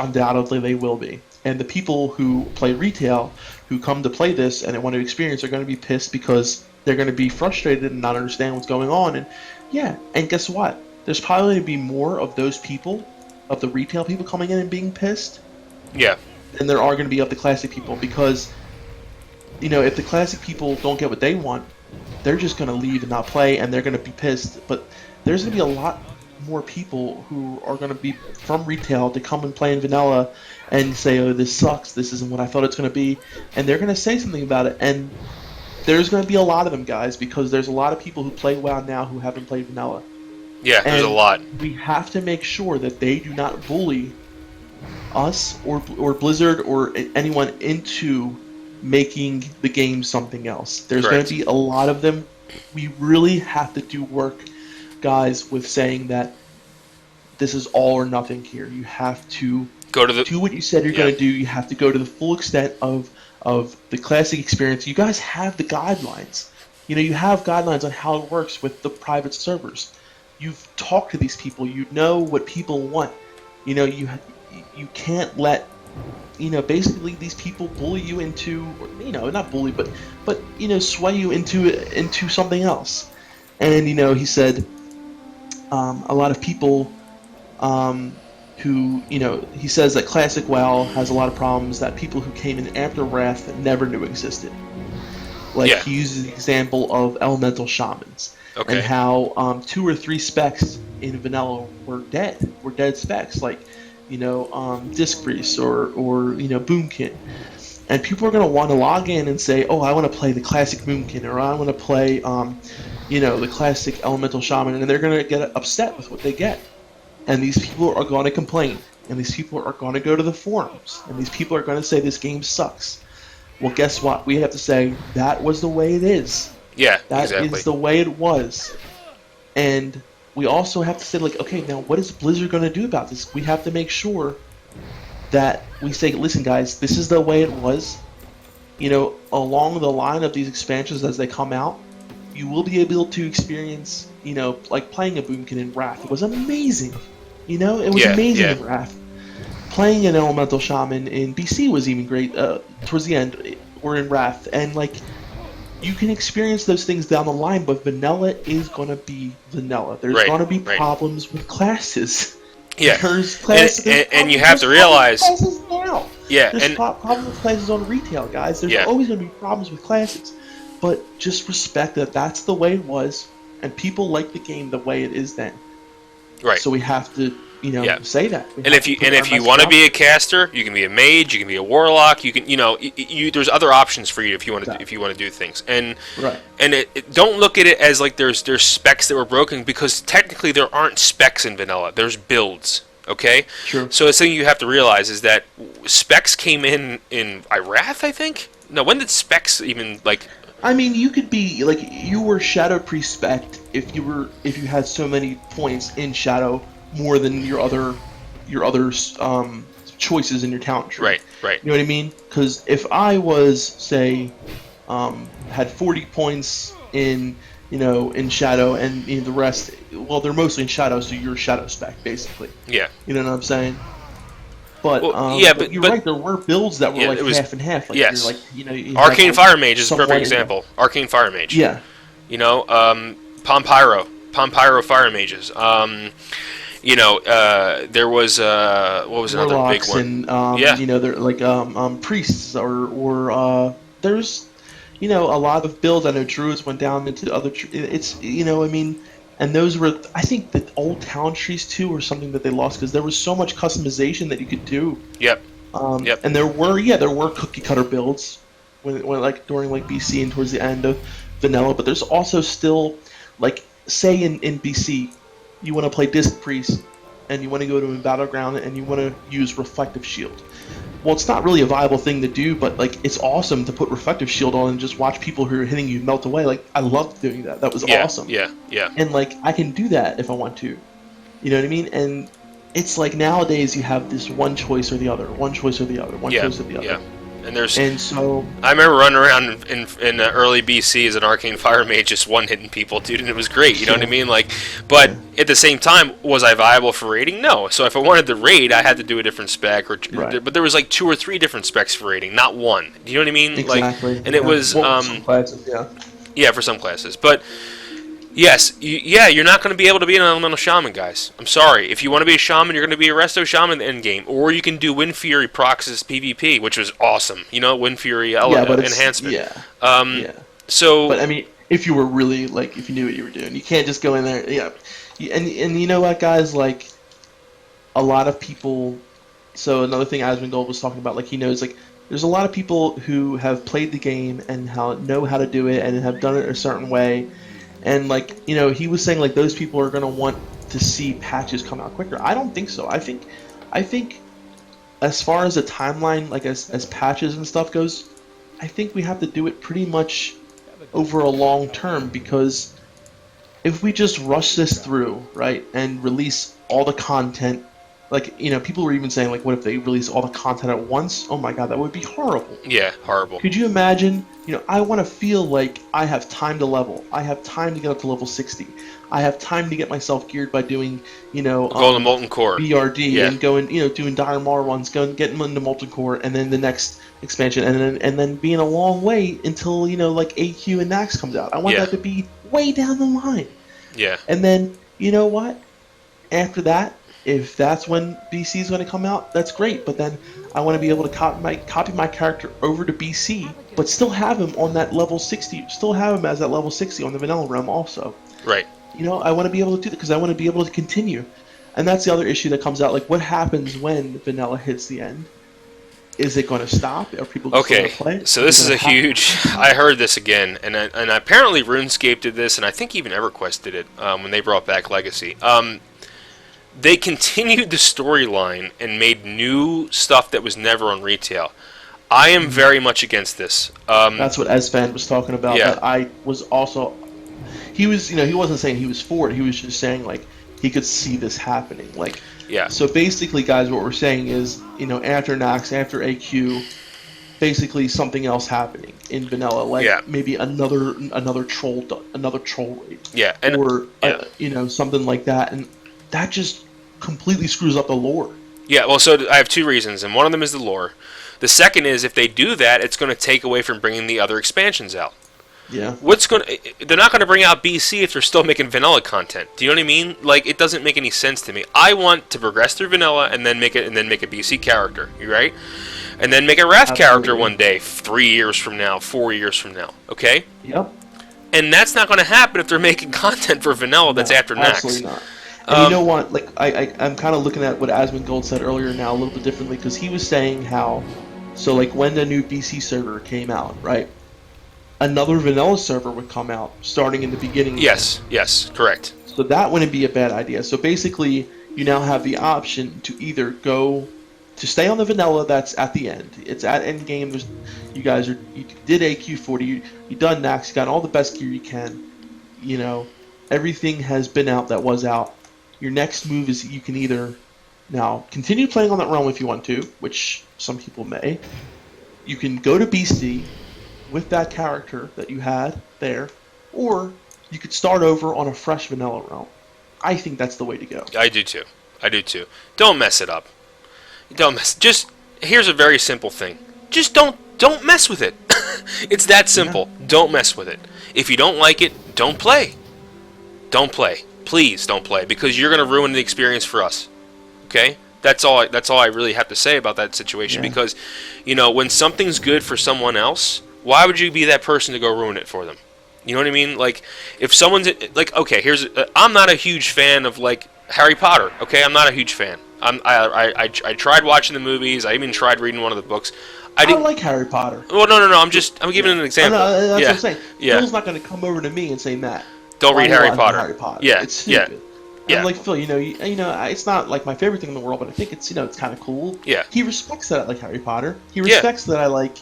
undoubtedly they will be. And the people who play retail, who come to play this and want to experience, are going to be pissed because they're going to be frustrated and not understand what's going on. And yeah, and guess what? There's probably going to be more of those people, of the retail people coming in and being pissed, Yeah. than there are going to be of the Classic people. Because, if the Classic people don't get what they want, they're just going to leave and not play, and they're going to be pissed. But there's going to be a lot more people who are going to be from retail to come and play in vanilla and say, oh, this sucks, this isn't what I thought it's going to be, and they're going to say something about it. And there's going to be a lot of them, guys, because there's a lot of people who play WoW now who haven't played vanilla. Yeah, there's a And lot. we have to make sure that they do not bully us or Blizzard or anyone into making the game something else. There's going Correct. to be a lot of them. We really have to do work, guys, with saying that this is all or nothing here. You have to Go to the. do what you said you're Yeah. going to do. You have to go to the full extent of the Classic experience. You guys have the guidelines. You have guidelines on how it works with the private servers. You've talked to these people. You know what people want. You can't let basically these people bully you into, not bully, but sway you into something else. And he said a lot of people who, he says that Classic WoW has a lot of problems that people who came in after Wrath never knew existed. Like, Yeah. he uses the example of elemental shamans. Okay. And how 2 or 3 specs in vanilla were dead specs, like, Disc Priest or Boomkin. And people are going to want to log in and say, oh, I want to play the classic Boomkin, or I want to play, the classic elemental shaman, and they're going to get upset with what they get. And these people are going to complain, and these people are going to go to the forums, and these people are going to say this game sucks. Well, guess what? We have to say that was the way it is. Yeah, That exactly. is the way it was. And we also have to say, like, okay, now what is Blizzard going to do about this? We have to make sure that we say, listen, guys, this is the way it was. Along the line of these expansions as they come out, you will be able to experience, like playing a Boomkin in Wrath. It was amazing. It was Yeah, amazing yeah. in Wrath. Playing an Elemental Shaman in BC was even great towards the end, or in Wrath. And, like, you can experience those things down the line, but vanilla is going to be vanilla. There's Right, going to be right. problems with classes. Yeah. There's classes, And you have to realize. classes now. Yeah, There's and problems with classes on retail, guys. There's Yeah. always going to be problems with classes. But just respect that that's the way it was, and people like the game the way it is then. right. So we have to, Yeah. say that. We And have if to you put and our if you message want to out. be a caster, you can be a mage, you can be a warlock, you can there's other options for you if you want to Exactly. if you want to do things. And Right. and don't look at it as like there's specs that were broken, because technically there aren't specs in vanilla. There's builds. Okay. Sure. So the thing you have to realize is that specs came in Wrath, I think. No, when did specs even like? I mean, you could be like, you were Shadow Pre-spec if you had so many points in Shadow more than your other choices in your talent tree. Right. Right. You know what I mean? Because if I was, say, had 40 points in Shadow, and the rest, well, they're mostly in Shadow, so you're Shadow spec basically. Yeah. You know what I'm saying? But Well, yeah, but you're but right. There were builds that were yeah, like it was half and half. Like you're yes. like you had Arcane like Fire Mage is a perfect somewhat in there. example. Arcane Fire Mage. Yeah, You know, Pompyro Fire Mages. There was what was another big warlocks one? and Yeah, they're like priests or there's a lot of builds. I know druids went down into other. It's I mean, and those were I think the old town trees too were something that they lost because there was so much customization that you could do. yep, yep, And there were cookie cutter builds when like during like BC and towards the end of vanilla, but there's also still like say in BC you want to play disc priest and you want to go to a battleground and you want to use reflective shield. Well, it's not really a viable thing to do, but like it's awesome to put reflective shield on and just watch people who are hitting you melt away. Like I loved doing that. That was yeah, awesome. yeah, yeah, And like I can do that if I want to. You know what I mean? And it's like nowadays you have this one choice or the other, one choice or the other, one yeah, choice or the other. yeah. And there's And so I remember running around in early BC as an Arcane Fire Mage, just one hitting people, dude, and it was great. You know what I mean? Like, but at the same time, was I viable for raiding? No. So if I wanted to raid, I had to do a different spec, right. but there was like 2 or 3 different specs for raiding, not one. Do you know what I mean? Exactly. Like, and it was some classes, yeah. yeah, for some classes, but. Yes, you're not going to be able to be an elemental shaman, guys. I'm sorry. If you want to be a shaman, you're going to be a resto shaman in game, or you can do Wind Fury Proxys PvP, which was awesome. You know, Wind Fury enhancement. Yeah. Yeah. So, But I mean, if you were really like, if you knew what you were doing, you can't just go in there. Yeah. And you know what, guys? Like, a lot of people. So another thing Asmongold was talking about, like he knows, like there's a lot of people who have played the game and know how to do it and have done it a certain way. And like he was saying, like those people are gonna want to see patches come out quicker. I don't think so. I think as far as the timeline, like as patches and stuff goes, I think we have to do it pretty much over a long term because if we just rush this through, right, and release all the content, like people were even saying like, what if they release all the content at once? Oh my god, that would be horrible. yeah, horrible. Could you imagine? I want to feel like I have time to level. I have time to get up to level 60. I have time to get myself geared by doing, Golden Molten Core. BRD Yeah. and going, doing Dire Mar runs, going getting into Molten Core, and then the next expansion, and then being a long way until like AQ and Nax comes out. I want Yeah. that to be way down the line. Yeah. And then you know what? After that, if that's when BC is going to come out, that's great. But then I want to be able to copy my character over to BC, but still have him on that level 60. Still have him as that level 60 on the vanilla realm also. Right. I want to be able to do that because I want to be able to continue. And that's the other issue that comes out. Like, what happens when vanilla hits the end? Is it going to stop? Are people still going to play? So this is a huge. I heard this again, and apparently RuneScape did this, and I think even EverQuest did it when they brought back Legacy. They continued the storyline and made new stuff that was never on retail. I am very much against this. That's what Esfand was talking about. Yeah. That I was also. He was, he wasn't saying he was for it. He was just saying like he could see this happening. Like, Yeah. So basically, guys, what we're saying is, after Nax, after AQ, basically something else happening in vanilla, like maybe another troll raid. Yeah, and or something like that, and that just completely screws up the lore. Yeah, well, so I have 2 reasons, and one of them is the lore. The second is if they do that, it's going to take away from bringing the other expansions out. Yeah. They're not going to bring out BC if they're still making vanilla content. Do you know what I mean? Like, it doesn't make any sense to me. I want to progress through vanilla and then make a BC character, right? And then make a Wrath character one day, 3 years from now, 4 years from now. Okay? Yep. And that's not going to happen if they're making content for vanilla that's after Nax. Absolutely not. And you know what? Like I'm kind of looking at what Asmongold said earlier now a little bit differently because he was saying how, so like when the new BC server came out, right? Another vanilla server would come out starting in the beginning. Yes, correct. So that wouldn't be a bad idea. So basically, you now have the option to either stay on the vanilla that's at the end. It's at end game. You did AQ40. You done Nax. You got all the best gear you can. Everything has been out that was out. Your next move is you can either now continue playing on that realm if you want to, which some people may. You can go to BC with that character that you had there, or you could start over on a fresh vanilla realm. I think that's the way to go. I do too. Don't mess it up. Don't mess. Just here's a very simple thing. Just don't mess with it. It's that simple. Yeah. Don't mess with it. If you don't like it, don't play. Don't play. Please don't play because you're gonna ruin the experience for us. Okay? That's all I really have to say about that situation. Yeah. Because, when something's good for someone else, why would you be that person to go ruin it for them? You know what I mean? Like, if someone's like, okay, I'm not a huge fan of like Harry Potter. Okay, I'm not a huge fan. I tried watching the movies. I even tried reading one of the books. I I didn't. like Harry Potter. Well, no. I'm giving an example. That's yeah. what I'm saying. Yeah. Phil's not going to come over to me and say, Matt, Don't why read are you Harry watching Potter. Harry Potter. Yeah. It's stupid. Yeah. And Yeah. I'm like, Phil, it's not like my favorite thing in the world, but I think it's kind of cool. Yeah. He respects that I like Harry Potter. He respects that I like,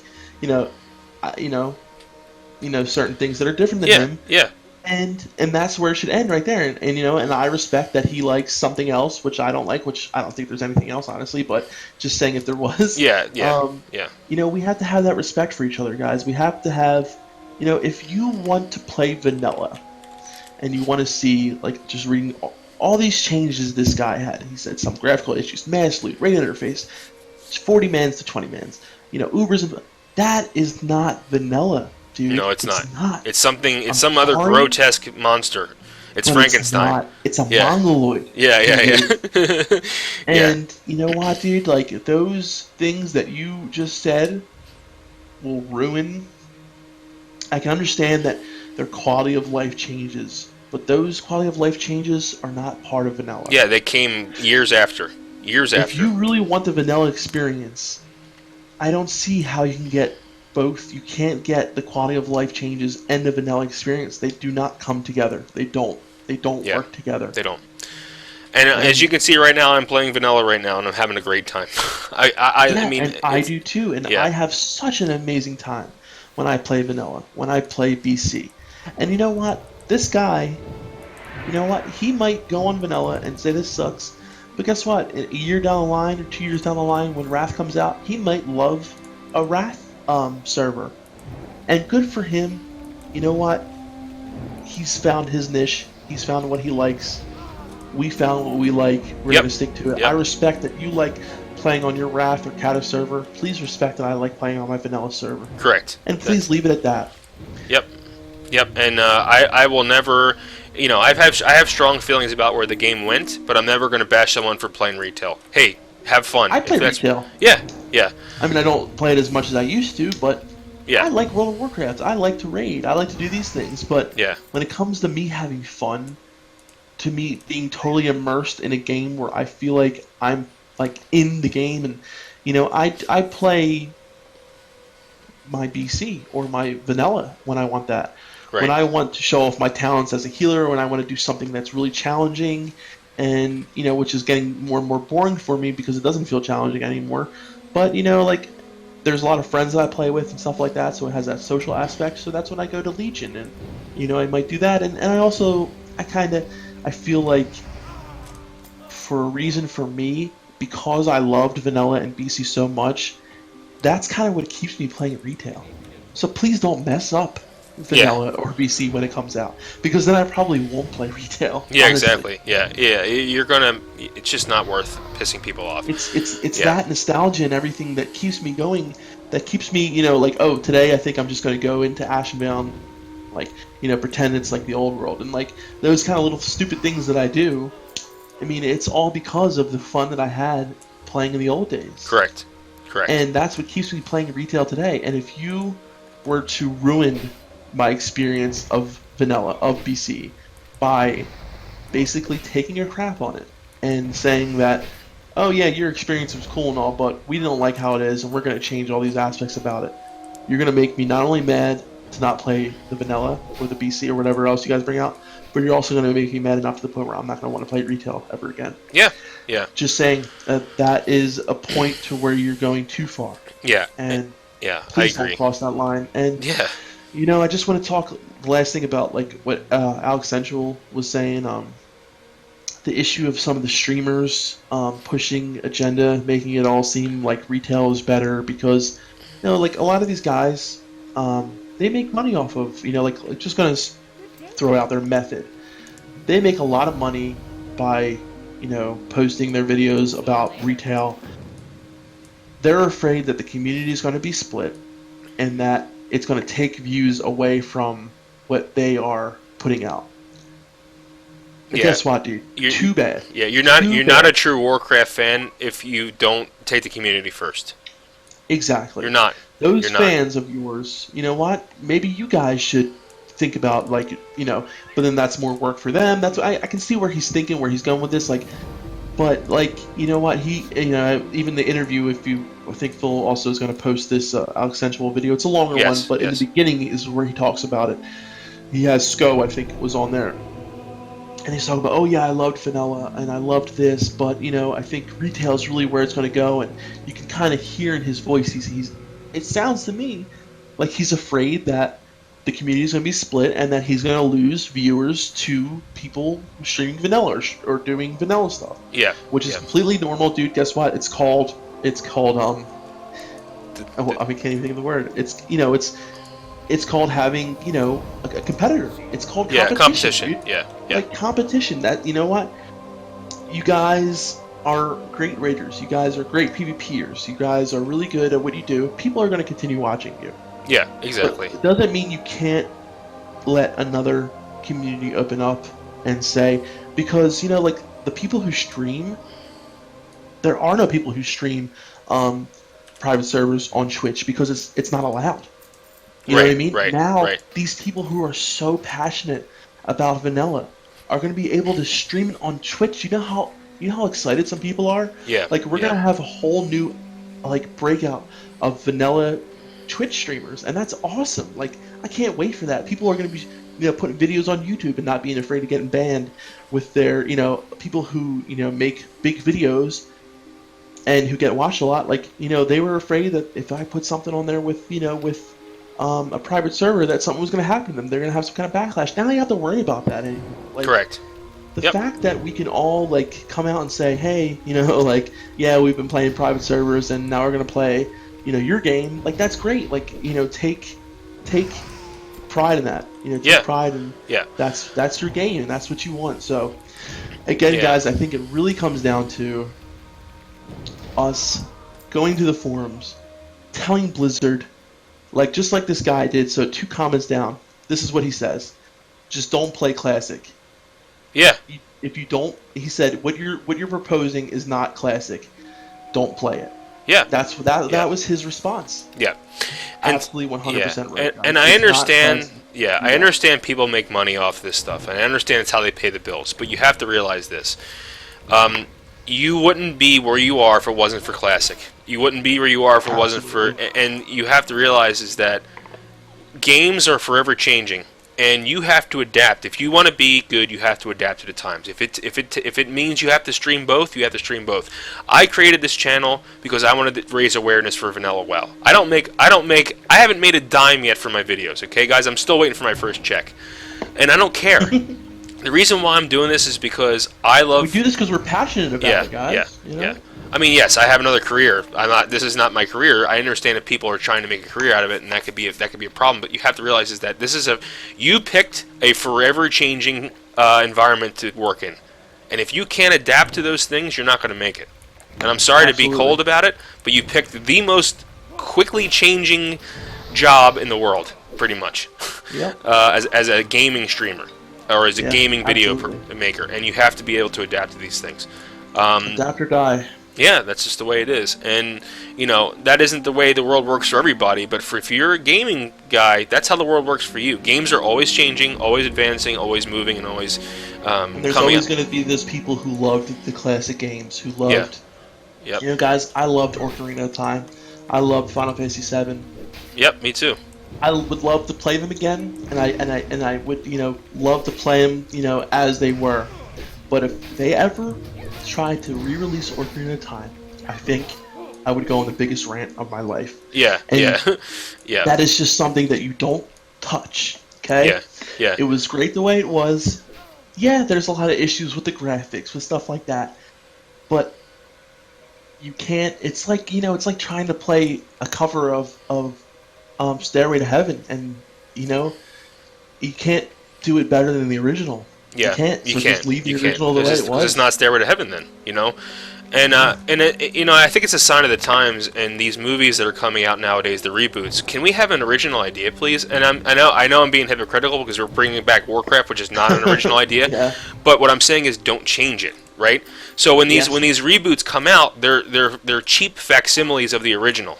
certain things that are different than him. Yeah. And that's where it should end right there. And I respect that he likes something else, which I don't like, which I don't think there's anything else, honestly, but just saying if there was. Yeah. We have to have that respect for each other, guys. We have to have, if you want to play vanilla and you want to see, like, just reading all these changes this guy had. He said some graphical issues, mass loot, rate interface, 40 mans to 20 mans, Ubers. That is not vanilla. Dude, No, it's not. It's something. It's some other sorry, grotesque monster. It's Frankenstein. It's a mongoloid. Yeah. And you know what, dude? Like, those things that you just said will ruin. I can understand that their quality of life changes, but those quality of life changes are not part of vanilla. Yeah, they came years after. If you really want the vanilla experience, I don't see how you can get both. You can't get the quality of life changes and the vanilla experience. They do not come together. They don't work together. They don't. And as you can see right now, I'm playing vanilla right now, and I'm having a great time. I mean, and I do too, and I have such an amazing time when I play vanilla, when I play BC. And you know what? This guy, he might go on vanilla and say this sucks, but guess what? A year down the line or 2 years down the line, when Wrath comes out, he might love a Wrath server. And good for him. You know what? He's found his niche. He's found what he likes. We found what we like. We're going to stick to it. I respect that you like playing on your Wrath or Kata server. Please respect that I like playing on my vanilla server. Correct. And please leave it at that. Yep. And I will never. I have strong feelings about where the game went, but I'm never going to bash someone for playing retail. Hey, have fun. I play retail. Yeah. I mean, I don't play it as much as I used to, but yeah. I like World of Warcraft. I like to raid. I like to do these things. But when it comes to me having fun, to me being totally immersed in a game where I feel like I'm like in the game, and I play my BC or my vanilla when I want that. Right. When I want to show off my talents as a healer, when I want to do something that's really challenging, and which is getting more and more boring for me because it doesn't feel challenging anymore. But like, there's a lot of friends that I play with and stuff like that, so it has that social aspect. So that's when I go to Legion, and I might do that. And I feel like, for a reason for me, because I loved vanilla and BC so much, that's kind of what keeps me playing retail. So please don't mess up vanilla or BC when it comes out, because then I probably won't play retail. Yeah, honestly. exactly. Yeah. You're gonna. It's just not worth pissing people off. It's that nostalgia and everything that keeps me going. That keeps me, like, oh, today I think I'm just going to go into Ashenbound, like, pretend it's like the old world, and like those kind of little stupid things that I do. I mean, it's all because of the fun that I had playing in the old days. Correct. And that's what keeps me playing retail today. And if you were to ruin my experience of vanilla, of BC, by basically taking a crap on it and saying that, oh yeah, your experience was cool and all, but we don't like how it is, and we're going to change all these aspects about it. You're going to make me not only mad to not play the vanilla or the BC or whatever else you guys bring out, but you're also going to make me mad enough to the point where I'm not going to want to play retail ever again. Yeah. Just saying that is a point to where you're going too far. Yeah. And I please agree. don't cross that line. And I just want to talk the last thing about like what Alex Central was saying. The issue of some of the streamers pushing agenda, making it all seem like retail is better because, like a lot of these guys, they make money off of, like just gonna throw out their method. They make a lot of money by, posting their videos about retail, they're afraid that the community is going to be split and that it's going to take views away from what they are putting out. And Yeah. guess what, dude? You're, Too bad. yeah, Too you're not a bad. true Warcraft fan if you don't take the community first. Exactly. You're not. Those You're not. fans of yours, you know what? Maybe you guys should think about like, but then that's more work for them. That's I can see where he's thinking, where he's going with this. Like, but like, you know what? Even the interview. If you, I think Phil also is going to post this Alexentual video. It's a longer one, Yes. but in the Yes. beginning is where he talks about it. He has Sko, I think, was on there. And he's talking about, oh yeah, I loved vanilla and I loved this, but I think retail is really where it's going to go. And you can kind of hear in his voice, it sounds to me like he's afraid that the community is going to be split and that he's going to lose viewers to people streaming vanilla or doing vanilla stuff, Yeah. which is Yeah. completely normal, dude. Guess what? It's called D- I can't even think of the word. It's called having, a competitor. It's called Yeah. competition, Competition. dude. Yeah. Yeah. Like competition. That, you know what? You guys are great raiders. You guys are great PvPers. You guys are really good at what you do. People are going to continue watching you. Yeah. But Exactly. it doesn't mean you can't let another community open up and say, because, like the people who stream, there are no people who stream private servers on Twitch because it's not allowed. You know what I Right. mean? Right. Now, Right. these people who are so passionate about vanilla are going to be able to stream it on Twitch. You know how excited some people are? Yeah. Like, we're Yeah. going to have a whole new, like, breakout of vanilla Twitch streamers, and that's awesome. Like, I can't wait for that. People are going to be, putting videos on YouTube and not being afraid of getting banned with their, people who, make big videos and who get watched a lot. Like, they were afraid that if I put something on there with a private server, that something was going to happen to them. They're going to have some kind of backlash. Now you have to worry about that anymore. Like, Correct. the Yep. fact that we can all like come out and say, hey, like, yeah, we've been playing private servers and now we're going to play, your game. Like, that's great. Like, take pride in that. Take Yeah. pride in Yeah. that's your game and that's what you want. So, again, Yeah. guys, I think it really comes down to us going to the forums, telling Blizzard, like, just like this guy did. So 2 comments down, this is what he says: just don't play classic. Yeah. If you don't, he said, what you're proposing is not classic. Don't play it. Yeah. That Yeah. was his response. Yeah. And Absolutely 100% right. guys. and I It's not understand. classic. Yeah, I understand people make money off this stuff, and I understand it's how they pay the bills. But you have to realize this: you wouldn't be where you are if it wasn't for Classic. You wouldn't be where you are if it wasn't for. Absolutely. And you have to realize is that games are forever changing, and you have to adapt. If you want to be good, you have to adapt to the times. If it means you have to stream both, you have to stream both. I created this channel because I wanted to raise awareness for vanilla WoW. I haven't made a dime yet for my videos. Okay, guys, I'm still waiting for my first check, and I don't care. The reason why I'm doing this is because I love. We do this because we're passionate about Yeah, it, guys. yeah. I mean, yes, I have another career. I'm not. This is not my career. I understand that people are trying to make a career out of it, and that could be a problem. But you have to realize is that you picked a forever changing environment to work in, and if you can't adapt to those things, you're not going to make it. And I'm sorry to be Absolutely. cold about it, but you picked the most quickly changing job in the world, pretty much, Yep. as a gaming streamer or as a Yeah, gaming video absolutely. maker, and you have to be able to adapt to these things. Adapt or die. Yeah, that's just the way it is. And, that isn't the way the world works for everybody, but if you're a gaming guy, that's how the world works for you. Games are always changing, always advancing, always moving, and always And there's coming always up. going to be those people who loved the classic games, who loved. Yep. Guys, I loved Ocarina of Time. I loved Final Fantasy VII. Yep, me too. I would love to play them again, and I would love to play them as they were. But if they ever try to re-release Ocarina of Time, I think I would go on the biggest rant of my life. Yeah, And yeah, yeah. That is just something that you don't touch. Okay? Yeah, yeah. It was great the way it was. Yeah, there's a lot of issues with the graphics, with stuff like that. But you can't. It's like it's like trying to play a cover of Stairway to Heaven, and you can't do it better than the original. Yeah, You can't. So just leave the You original the can't. way It's it just- 'cause was. it's not Stairway to Heaven then, And I think it's a sign of the times. And these movies that are coming out nowadays, the reboots. Can we have an original idea, please? And I know I'm being hypocritical because we're bringing back Warcraft, which is not an original idea. Yeah. But what I'm saying is, don't change it, right? So when these Yes. reboots come out, they're cheap facsimiles of the original.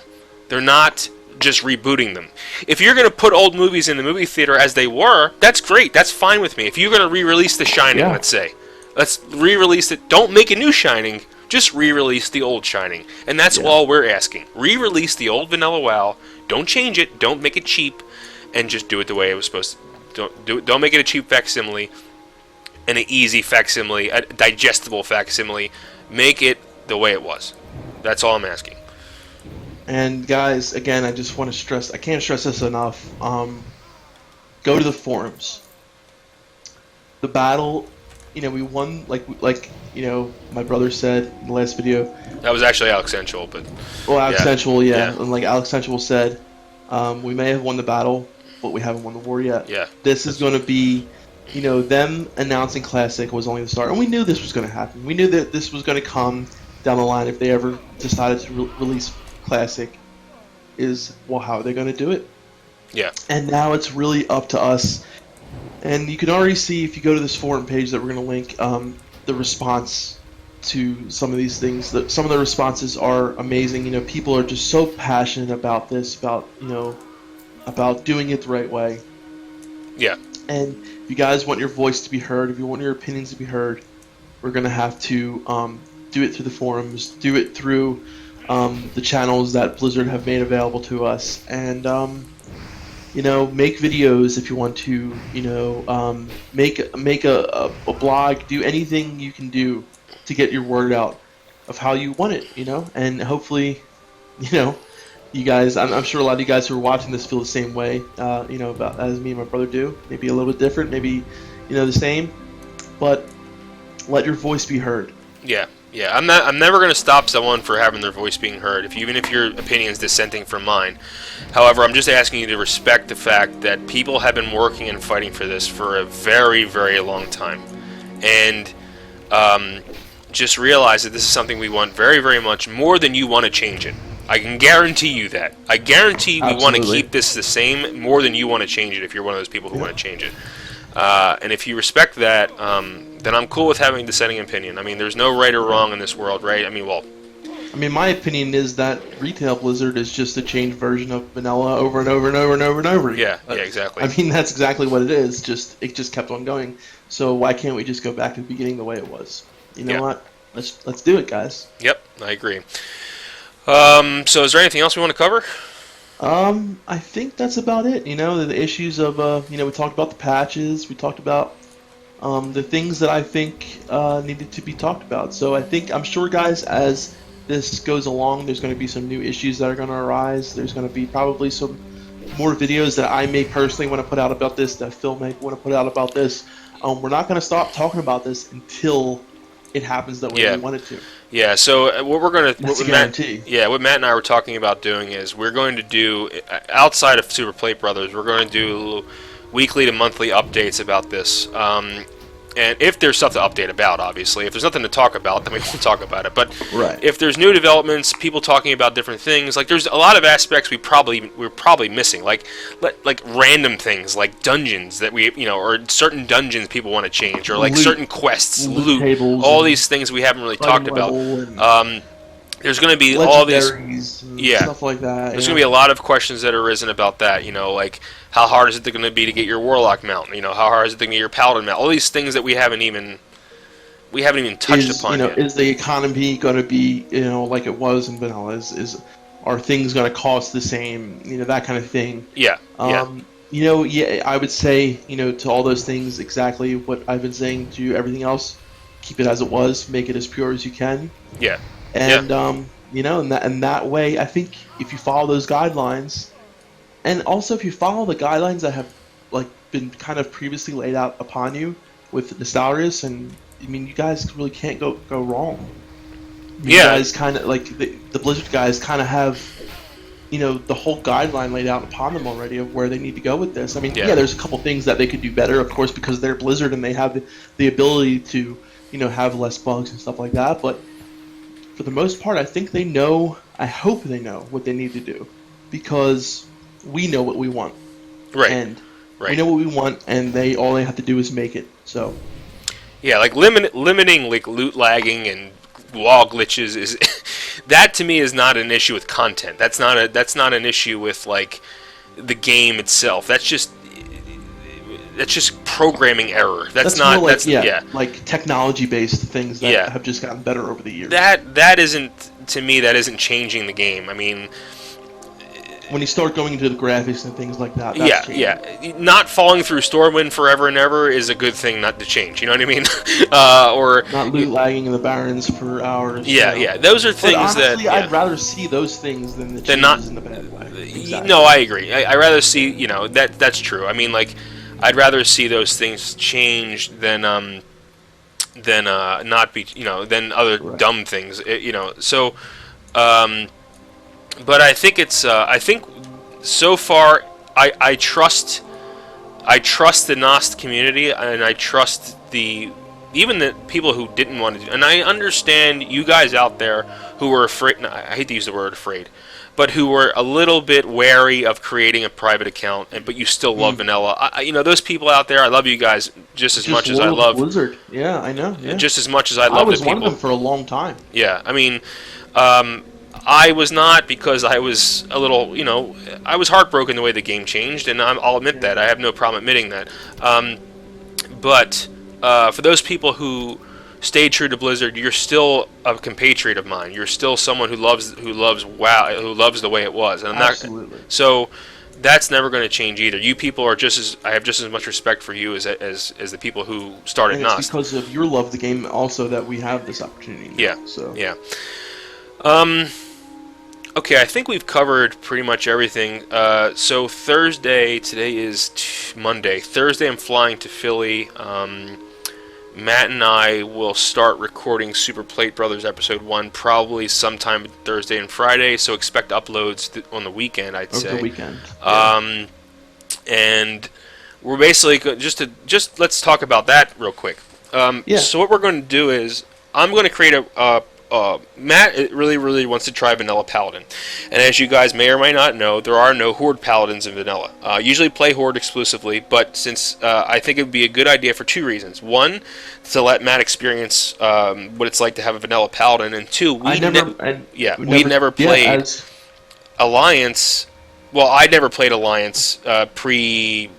They're not just rebooting them. If you're going to put old movies in the movie theater as they were, that's great. That's fine with me. If you're going to re-release The Shining, Yeah. let's say, let's re-release it. Don't make a new Shining. Just re-release the old Shining. And that's all we're asking. Re-release the old vanilla WoW. Don't change it. Don't make it cheap. And just do it the way it was supposed to. Don't make it a cheap facsimile and an easy facsimile, a digestible facsimile. Make it the way it was. That's all I'm asking. And guys, again, I just want to stress, I can't stress this enough. Go to the forums. The battle, we won, like my brother said in the last video. That was actually Alex Sensual, but... Well, Alex Sensual, Yeah. and like Alex Sensual said, we may have won the battle, but we haven't won the war yet. Yeah. This is going to be, them announcing Classic was only the start. And we knew this was going to happen. We knew that this was going to come down the line if they ever decided to release Classic. How are they going to do it? Yeah. And now it's really up to us. And you can already see if you go to this forum page that we're going to link, the response to some of these things. Some of the responses are amazing. People are just so passionate about this, about doing it the right way. Yeah. And if you guys want your voice to be heard, if you want your opinions to be heard, we're going to have to do it through the forums, do it through the channels that Blizzard have made available to us, and make videos if you want to, make a blog, do anything you can do to get your word out of how you want it, and hopefully, you guys, I'm sure a lot of you guys who are watching this feel the same way, about as me and my brother do. Maybe a little bit different, maybe, the same, but let your voice be heard. Yeah. Yeah, I'm never going to stop someone for having their voice being heard, even if your opinion is dissenting from mine. However, I'm just asking you to respect the fact that people have been working and fighting for this for a very, very long time. And just realize that this is something we want very, very much more than you want to change it. I can guarantee you that. I guarantee we want to keep this the same more than you want to change it if you're one of those people who want to change it. And if you respect that, then I'm cool with having a dissenting opinion. I mean, there's no right or wrong in this world, right? I mean, my opinion is that retail Blizzard is just a changed version of vanilla over and over and over and over and over again. Yeah, exactly. I mean, that's exactly what it is. It just kept on going. So why can't we just go back to the beginning the way it was? You know what? Let's do it, guys. Yep, I agree. So is there anything else we want to cover? I think that's about it. The issues of we talked about the patches. We talked about the things that I think needed to be talked about. So I'm sure, guys, as this goes along, there's going to be some new issues that are going to arise. There's going to be probably some more videos that I may personally want to put out about this, that Phil may want to put out about this. We're not going to stop talking about this until it happens that way we want it to. Yeah, so what we're going to... That's a guarantee. What Matt and I were talking about doing is we're going to do, outside of Super Plate Brothers, we're going to do weekly to monthly updates about this. And if there's stuff to update about, obviously. If there's nothing to talk about, then we won't talk about it. But if there's new developments, people talking about different things, like there's a lot of aspects we're probably missing, like random things, like dungeons that or certain dungeons people want to change, or like certain quests, loot, all these things we haven't really talked about. There's going to be all these, stuff like that. There's going to be a lot of questions that are arisen about that. Like how hard is it going to be to get your Warlock mount? How hard is it to get your Paladin mount? All these things that we haven't even touched upon yet. Is the economy going to be like it was in vanilla? Are things going to cost the same? That kind of thing. I would say to all those things exactly what I've been saying to everything else. Keep it as it was. Make it as pure as you can. And and that way, I think if you follow those guidelines, and also if you follow the guidelines that have been kind of previously laid out upon you with Nostalrius, and you guys really can't go wrong. You guys kind of the Blizzard guys kind of have the whole guideline laid out upon them already of where they need to go with this. There's a couple things that they could do better, of course, because they're Blizzard and they have the ability to have less bugs and stuff like that, but for the most part, I think they know. I hope they know what they need to do, because we know what we want, Right. and we Right. know what we want, and all they have to do is make it. So Yeah, like limiting like loot lagging and wall glitches is that to me is not an issue with content. That's not an issue with like the game itself. That's just programming error. That's more not like, that's yeah. like technology-based things that Yeah. have just gotten better over the years. That isn't, to me, that isn't changing the game. I mean, When you start going into the graphics and things like that, yeah, that's changing. yeah. Not falling through Stormwind forever and ever is a good thing not to change. You know what I mean? Or Not loot lagging in the barrens for hours. yeah, yeah. Those are But things honestly, that I'd rather see those things than the They're not- changes in the bad way. Exactly. No, I agree. I rather see, that's true. I mean, like, I'd rather see those things change than not be, than other Right. dumb things, So, but I think I think so far, I trust the Nost community, and I trust even the people who didn't want to do, and I understand you guys out there who were afraid. No, I hate to use the word afraid, but who were a little bit wary of creating a private account, but you still love vanilla. Those people out there, I love you guys just as much as I love Blizzard. Yeah, I know. Yeah. just as much as I love I was the one people. of them for a long time. Yeah, I mean, I was not, because I was a little, I was heartbroken the way the game changed, and I'll admit that. I have no problem admitting that. But for those people who stayed true to Blizzard, you're still a compatriot of mine. You're still someone who loves WoW, who loves the way it was, and I'm Absolutely. not. So that's never going to change either. You people are I have just as much respect for you as the people who started And it's Nost. because of your love of the game also that we have this opportunity. Yeah. So Yeah. Okay, I think we've covered pretty much everything. So Thursday, today is Monday. Thursday, I'm flying to Philly. Matt and I will start recording Super Plate Brothers Episode 1 probably sometime Thursday and Friday, so expect uploads on the weekend, I'd say. over the weekend. And we're basically just let's talk about that real quick. Yeah. So what we're going to do is I'm going to create Matt really wants to try Vanilla Paladin, and as you guys may or may not know, there are no Horde Paladins in Vanilla. Usually play Horde exclusively, but since I think it would be a good idea for two reasons: one, to let Matt experience what it's like to have a Vanilla Paladin, and two, we never played Alliance. Well, I never played Alliance pre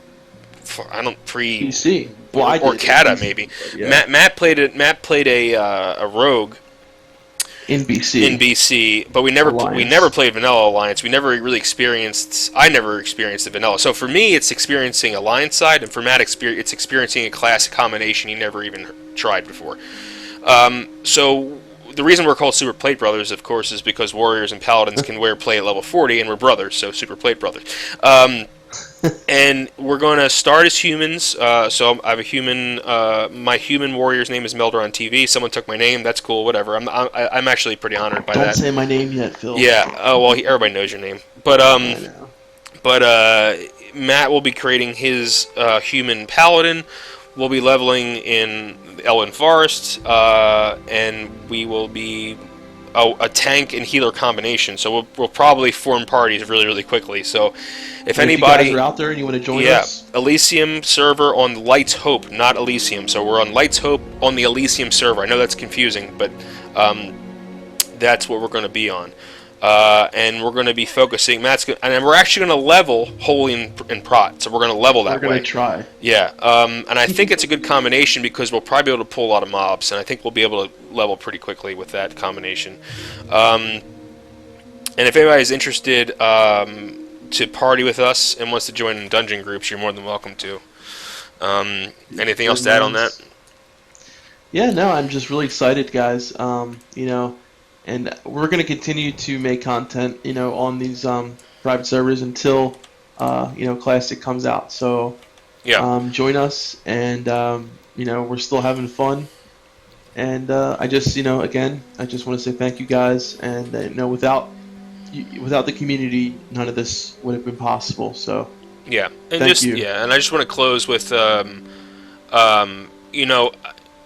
PC. Well, I or did. Kata maybe. Yeah. Matt played a rogue in BC. in BC, but we never played Vanilla Alliance. I never experienced the Vanilla. So for me, it's experiencing Alliance side, and for Matt, it's experiencing a classic combination he never even tried before. So the reason we're called Super Plate Brothers, of course, is because Warriors and Paladins can play at level 40, and we're brothers, so Super Plate Brothers. And we're going to start as humans. So I have a human. My human warrior's name is Melderon TV. Someone took my name. That's cool. Whatever. I'm actually pretty honored by that. Don't say my name yet, Phil. Yeah. Oh well, everybody knows your name. But I know. Matt will be creating his human paladin. We'll be leveling in Elwyn Forest, and we will be a tank and healer combination. So we'll probably form parties really quickly. So if anybody you guys are out there and you want to join yeah, us, Elysium server on Lights Hope, not Elysium. So we're on Lights Hope on the Elysium server. I know that's confusing, but that's what we're going to be on. And we're going to be focusing. And we're actually going to level Holy and Prot. So we're going to level that way. we're going to try. Yeah, and I think it's a good combination because we'll probably be able to pull a lot of mobs, and I think we'll be able to level pretty quickly with that combination. And if anybody's interested to party with us and wants to join in dungeon groups, you're more than welcome to. Anything else to add on that? Yeah, no, I'm just really excited, guys. And we're going to continue to make content, on these private servers until, Classic comes out. So, join us, and we're still having fun. And I just, again, I just want to say thank you, guys. And without the community, none of this would have been possible. So, yeah, and thank you. and I just want to close with,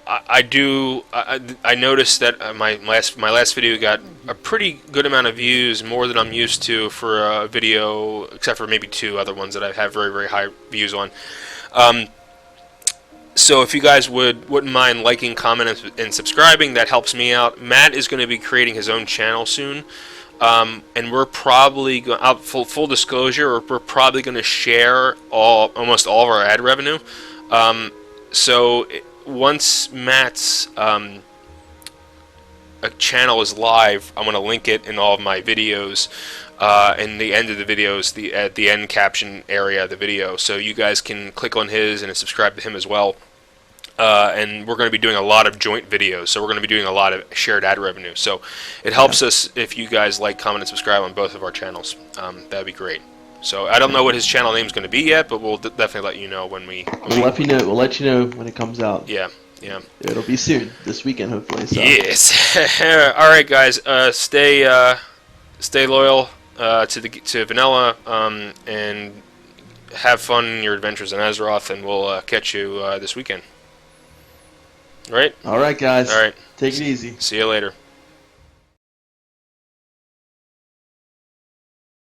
I I noticed that my last video got a pretty good amount of views, more than I'm used to for a video, except for maybe 2 other ones that I have very, very high views on. So if you guys wouldn't mind liking, commenting, and subscribing, that helps me out. Matt is going to be creating his own channel soon, and we're probably full disclosure, we're probably going to share almost all of our ad revenue. So once Matt's a channel is live, I'm going to link it in all of my videos. In the end of the videos, at the end caption area of the video, so you guys can click on his and subscribe to him as well. And we're going to be doing a lot of joint videos, so we're going to be doing a lot of shared ad revenue. So it helps us if you guys like, comment, and subscribe on both of our channels. That'd be great. So I don't know what his channel name is going to be yet, but we'll definitely let you know when we. We'll let you know when it comes out. Yeah. Yeah. It'll be soon, this weekend hopefully. So. Yes. All right, guys. Stay loyal to Vanilla, and have fun in your adventures in Azeroth, and we'll catch you this weekend. Right? All right, guys. All right. Take it easy. See you later.